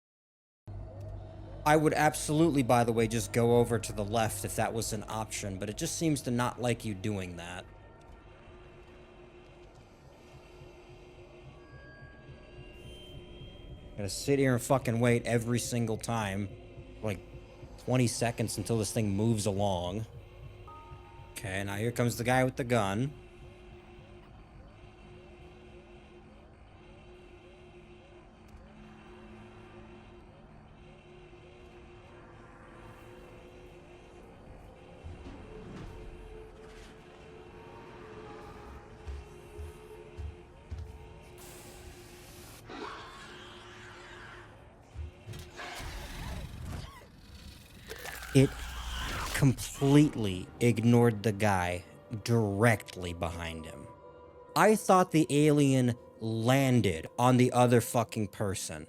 I would absolutely, by the way, just go over to the left if that was an option, but it just seems to not like you doing that. Gotta sit here and fucking wait every single time. Like 20 seconds until this thing moves along. Okay, now here comes the guy with the gun. It completely ignored the guy directly behind him. I thought the alien landed on the other fucking person.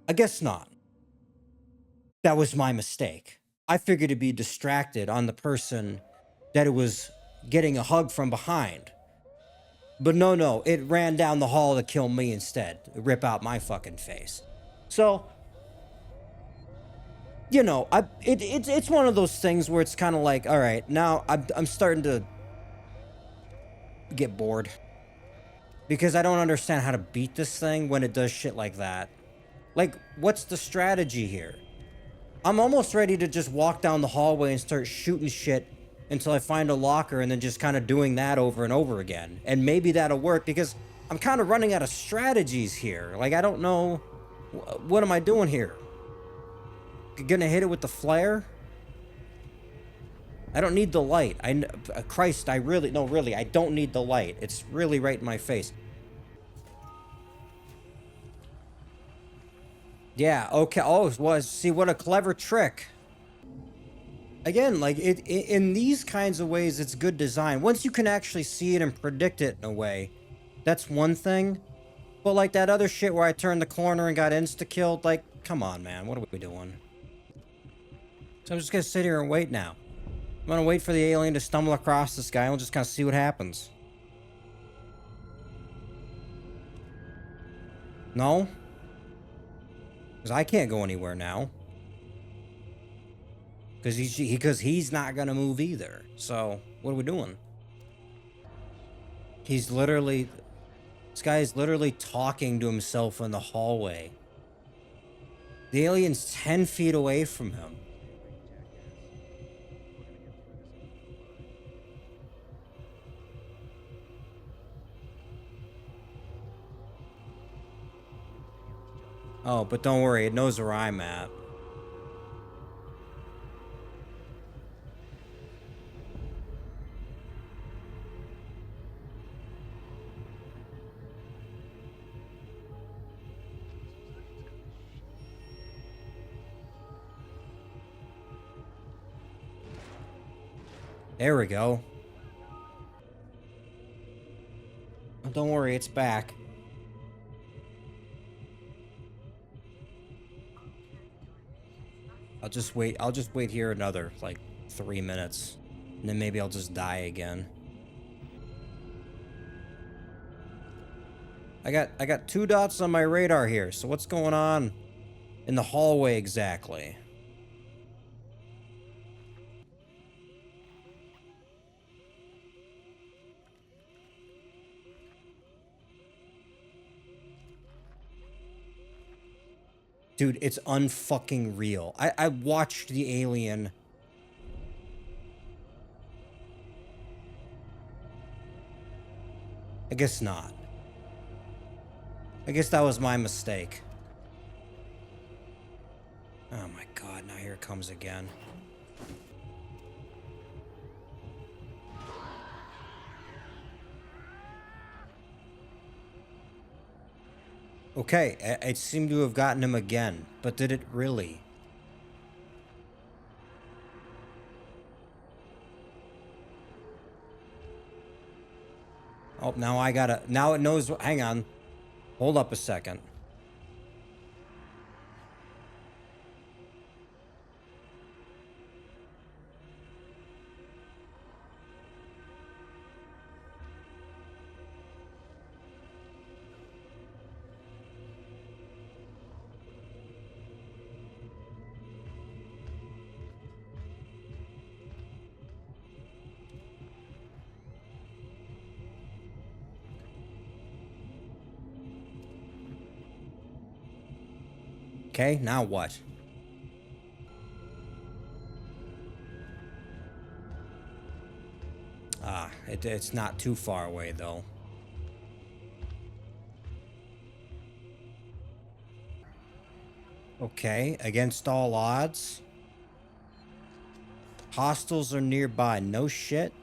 I guess not. That was my mistake. I figured it'd be distracted on the person that it was getting a hug from behind. But no, it ran down the hall to kill me instead, rip out my fucking face. So, you know, it's one of those things where it's kind of like, all right, now I'm starting to get bored because I don't understand how to beat this thing when it does shit like that. Like, what's the strategy here? I'm almost ready to just walk down the hallway and start shooting shit until I find a locker and then just kind of doing that over and over again. And maybe that'll work because I'm kind of running out of strategies here. Like, I don't know. What am I doing here? Gonna hit it with the flare? I don't need the light. Christ, really, I don't need the light. It's really right in my face. Yeah, okay. Oh, see, what a clever trick. Again, like, in these kinds of ways, it's good design. Once you can actually see it and predict it in a way, that's one thing. But like that other shit where I turned the corner and got insta-killed, like, come on, man, what are we doing? So I'm just gonna sit here and wait now. I'm gonna wait for the alien to stumble across this guy and we'll just kind of see what happens. No? Because I can't go anywhere now. Because he's not gonna move either. So, what are we doing? This guy is literally talking to himself in the hallway. The alien's 10 feet away from him. Oh, but don't worry, it knows where I'm at. There we go. Oh, don't worry, it's back. I'll just wait here another, like, 3 minutes. And then maybe I'll just die again. I got 2 dots on my radar here. So what's going on in the hallway exactly? Dude, it's unfucking real. I watched the alien. I guess not. I guess that was my mistake. Oh my god, now here it comes again. Okay, it seemed to have gotten him again, but did it really? Oh, now I gotta... Now it knows... Hang on. Hold up a second. Okay, now what? Ah, it's not too far away, though. Okay, against all odds. Hostiles are nearby. No shit.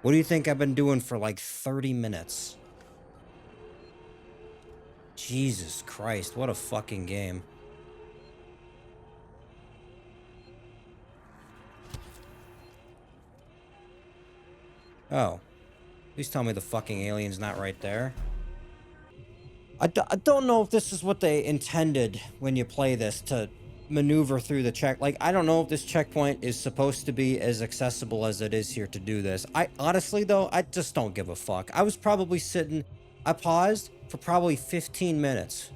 What do you think I've been doing for like 30 minutes? Jesus Christ, what a fucking game. Oh. Please tell me the fucking alien's not right there. I don't know if this is what they intended when you play this, to maneuver through the check. Like, I don't know if this checkpoint is supposed to be as accessible as it is here to do this. I honestly, though, I just don't give a fuck. I was probably sitting... I paused for probably 15 minutes.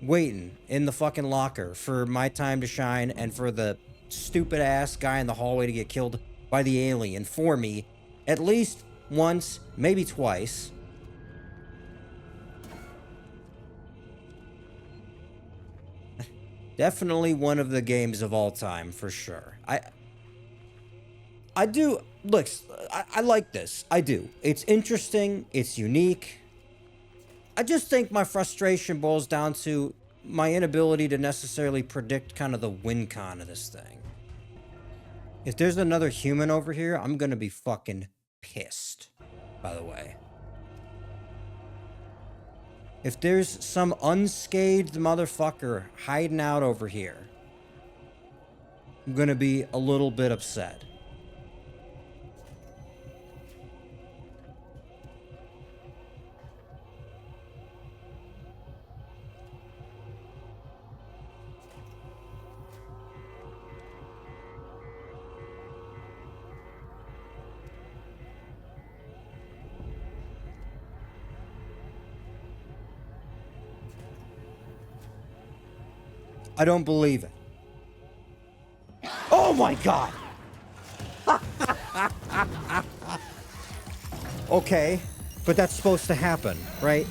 Waiting in the fucking locker for my time to shine and for the stupid-ass guy in the hallway to get killed by the alien for me. At least once, maybe twice. Definitely one of the games of all time, for sure. I do... Look, I like this. I do. It's interesting. It's unique. I just think my frustration boils down to my inability to necessarily predict kind of the win con of this thing. If there's another human over here, I'm gonna be fucking pissed, by the way. If there's some unscathed motherfucker hiding out over here, I'm gonna be a little bit upset. I don't believe it. Oh my god! Okay, but that's supposed to happen, right?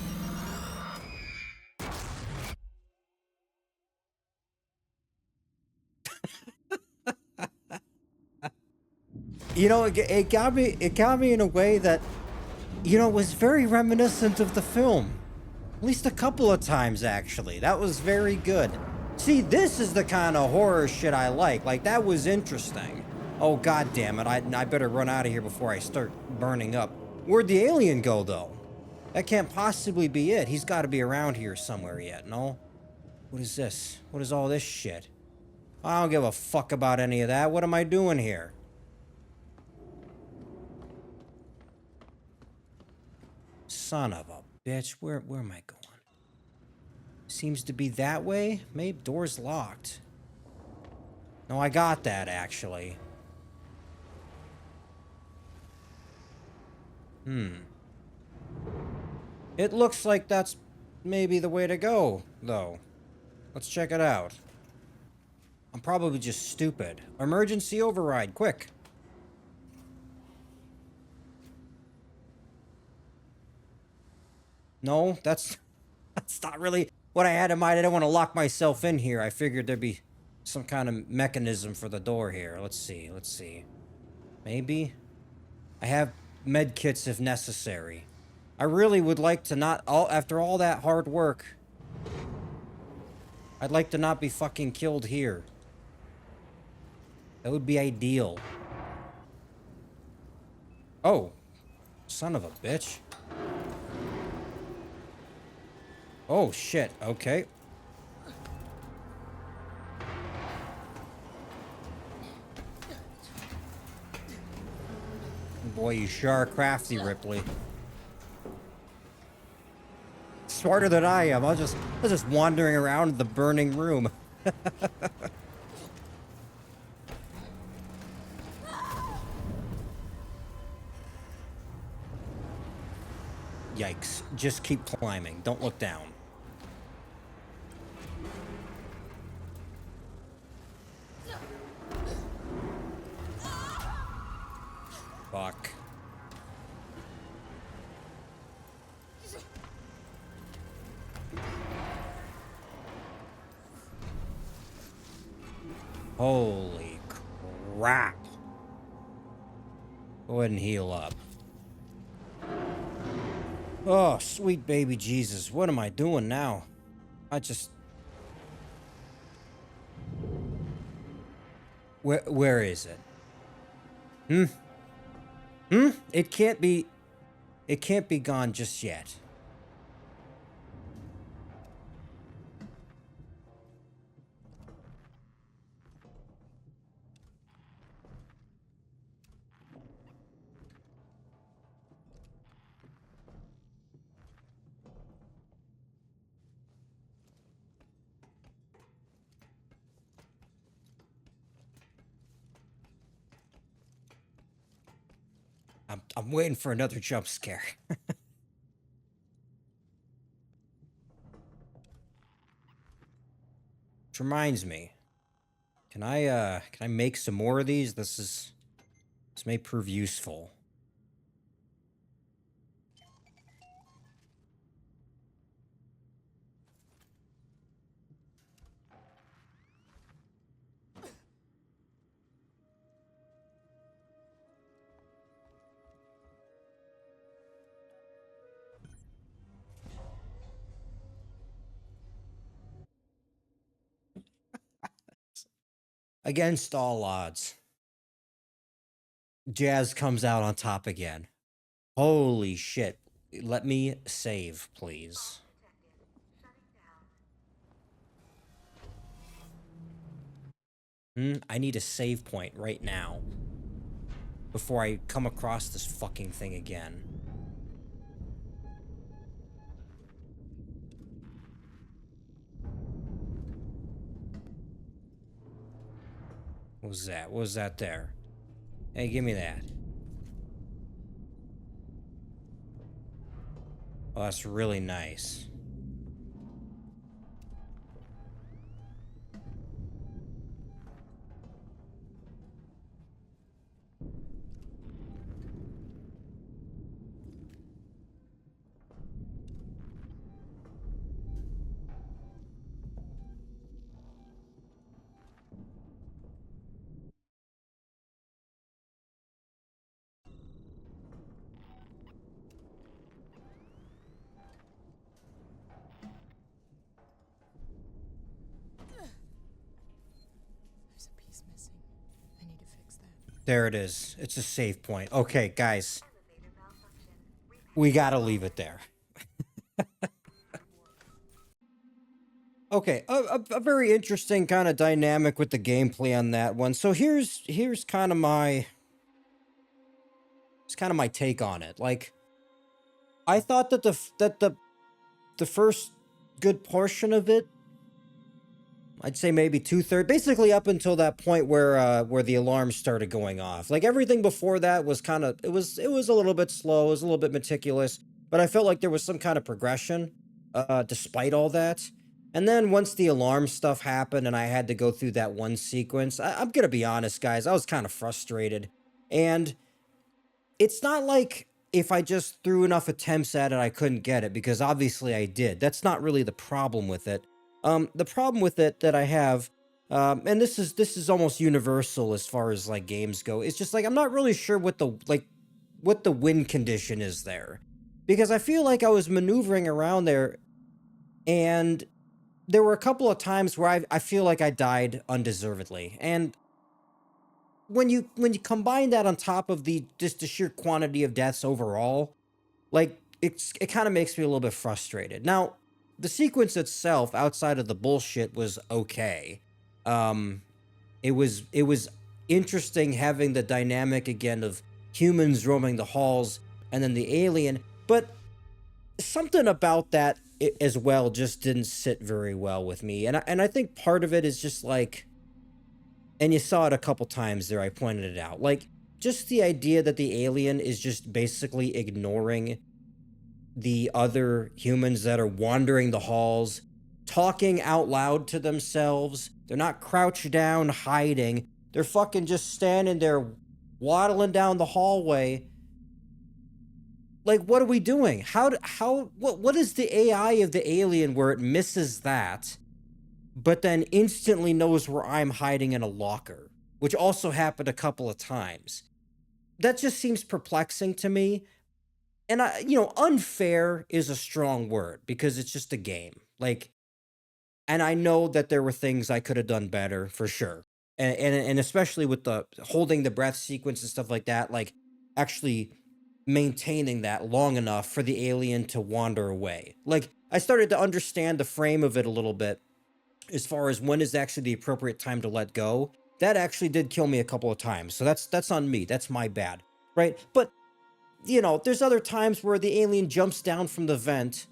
You know, it got me in a way that, you know, was very reminiscent of the film. At least a couple of times, actually. That was very good. See, this is the kind of horror shit I like. Like, that was interesting. Oh, god damn it. I better run out of here before I start burning up. Where'd the alien go, though? That can't possibly be it. He's got to be around here somewhere yet, no? What is this? What is all this shit? I don't give a fuck about any of that. What am I doing here? Son of a bitch. Where am I going? Seems to be that way. Maybe door's locked. No, I got that, actually. It looks like that's maybe the way to go, though. Let's check it out. I'm probably just stupid. Emergency override, quick. No, that's not really what I had in mind. I didn't want to lock myself in here. I figured there'd be some kind of mechanism for the door here. Let's see, let's see. Maybe? I have med kits if necessary. I really would like to not, after all that hard work, I'd like to not be fucking killed here. That would be ideal. Oh, son of a bitch. Oh, shit. Okay. Boy, you sure are crafty, Ripley. Smarter than I am. I was just wandering around the burning room. Yikes. Just keep climbing. Don't look down. Fuck. Holy crap. Go ahead and heal up. Oh, sweet baby Jesus. What am I doing now? Where is it? It can't be gone just yet. I'm waiting for another jump scare. Which reminds me, can I make some more of these? This may prove useful. Against all odds, Jazz comes out on top again. Holy shit. Let me save, please. I need a save point right now. Before I come across this fucking thing again. What was that? What was that there? Hey, give me that. Oh, that's really nice. There's a piece missing. I need to fix that. There it is. It's a save point. Okay, guys. We gotta leave it there. Okay, a very interesting kind of dynamic with the gameplay on that one. So here's kind of my take on it. Like, I thought that the first good portion of it, I'd say maybe 2/3, basically up until that point where the alarms started going off. Like, everything before that was kind of, it was a little bit slow, it was a little bit meticulous. but I felt like there was some kind of progression, despite all that. And then once the alarm stuff happened and I had to go through that one sequence, I'm gonna be honest, guys, I was kind of frustrated. And it's not like if I just threw enough attempts at it, I couldn't get it, because obviously I did. That's not really the problem with it. The problem with it that I have, and this is almost universal as far as like games go, it's just like I'm not really sure what the win condition is there, because I feel like I was maneuvering around there, and there were a couple of times where I feel like I died undeservedly, and when you combine that on top of the just the sheer quantity of deaths overall, like it kind of makes me a little bit frustrated. Now, the sequence itself, outside of the bullshit, was okay. Um, it was interesting having the dynamic again of humans roaming the halls and then the alien, but something about that as well just didn't sit very well with me, and I think part of it is just like, and you saw it a couple times there, I pointed it out. Like, just the idea that the alien is just basically ignoring the other humans that are wandering the halls, talking out loud to themselves. They're not crouched down, hiding. They're fucking just standing there, waddling down the hallway. Like, what are we doing? What is the AI of the alien where it misses that, but then instantly knows where I'm hiding in a locker, which also happened a couple of times. That just seems perplexing to me. And unfair is a strong word because it's just a game. Like, and I know that there were things I could have done better for sure. And especially with the holding the breath sequence and stuff like that, like actually maintaining that long enough for the alien to wander away. Like, I started to understand the frame of it a little bit as far as when is actually the appropriate time to let go. That actually did kill me a couple of times. So that's on me. That's my bad. Right? But there's other times where the alien jumps down from the vent,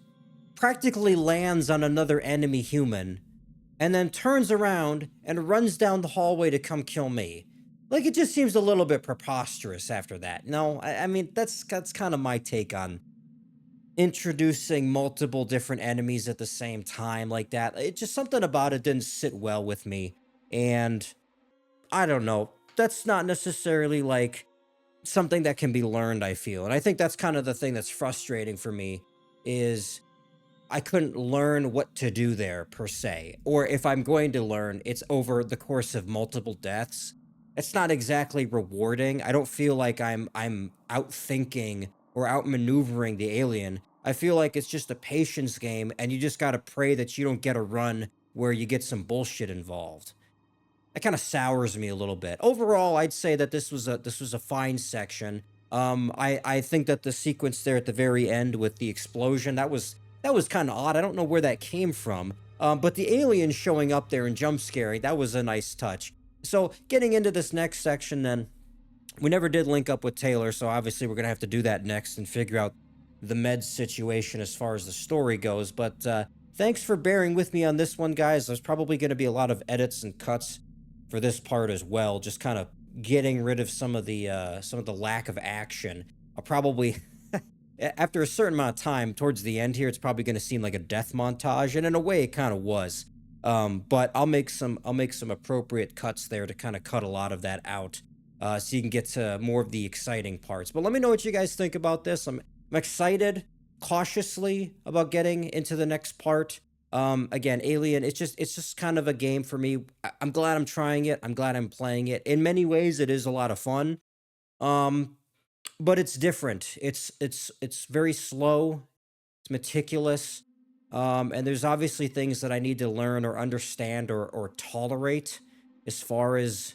practically lands on another enemy human, and then turns around and runs down the hallway to come kill me. Like, it just seems a little bit preposterous after that. No, I mean, that's kind of my take on introducing multiple different enemies at the same time like that. It just, something about it didn't sit well with me. And I don't know. That's not necessarily like something that can be learned, I feel. And I think that's kind of the thing that's frustrating for me, is I couldn't learn what to do there per se. Or if I'm going to learn, it's over the course of multiple deaths. It's not exactly rewarding. I don't feel like I'm outthinking or outmaneuvering the alien. I feel like it's just a patience game, and you just gotta pray that you don't get a run where you get some bullshit involved. That kind of sours me a little bit. Overall, I'd say that this was a fine section. I think that the sequence there at the very end with the explosion, that was kind of odd. I don't know where that came from. But the alien showing up there and jump scaring, that was a nice touch. So getting into this next section, then, we never did link up with Taylor, so obviously we're gonna have to do that next and figure out the meds situation as far as the story goes. But thanks for bearing with me on this one, guys. There's probably gonna be a lot of edits and cuts for this part as well, just kind of getting rid of some of the lack of action. I'll probably after a certain amount of time towards the end here, it's probably going to seem like a death montage, and in a way, it kind of was. But I'll make some appropriate cuts there to kind of cut a lot of that out, so you can get to more of the exciting parts. But let me know what you guys think about this. I'm excited, cautiously, about getting into the next part. Again, Alien, it's just kind of a game for me. I'm glad I'm trying it. I'm glad I'm playing it. In many ways, it is a lot of fun. Um, but it's different. It's very slow. It's meticulous. And there's obviously things that I need to learn or understand or tolerate as far as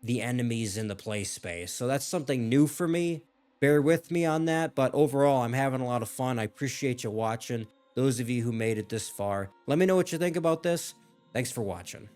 the enemies in the play space. So that's something new for me. Bear with me on that. But overall, I'm having a lot of fun. I appreciate you watching. Those of you who made it this far, let me know what you think about this. Thanks for watching.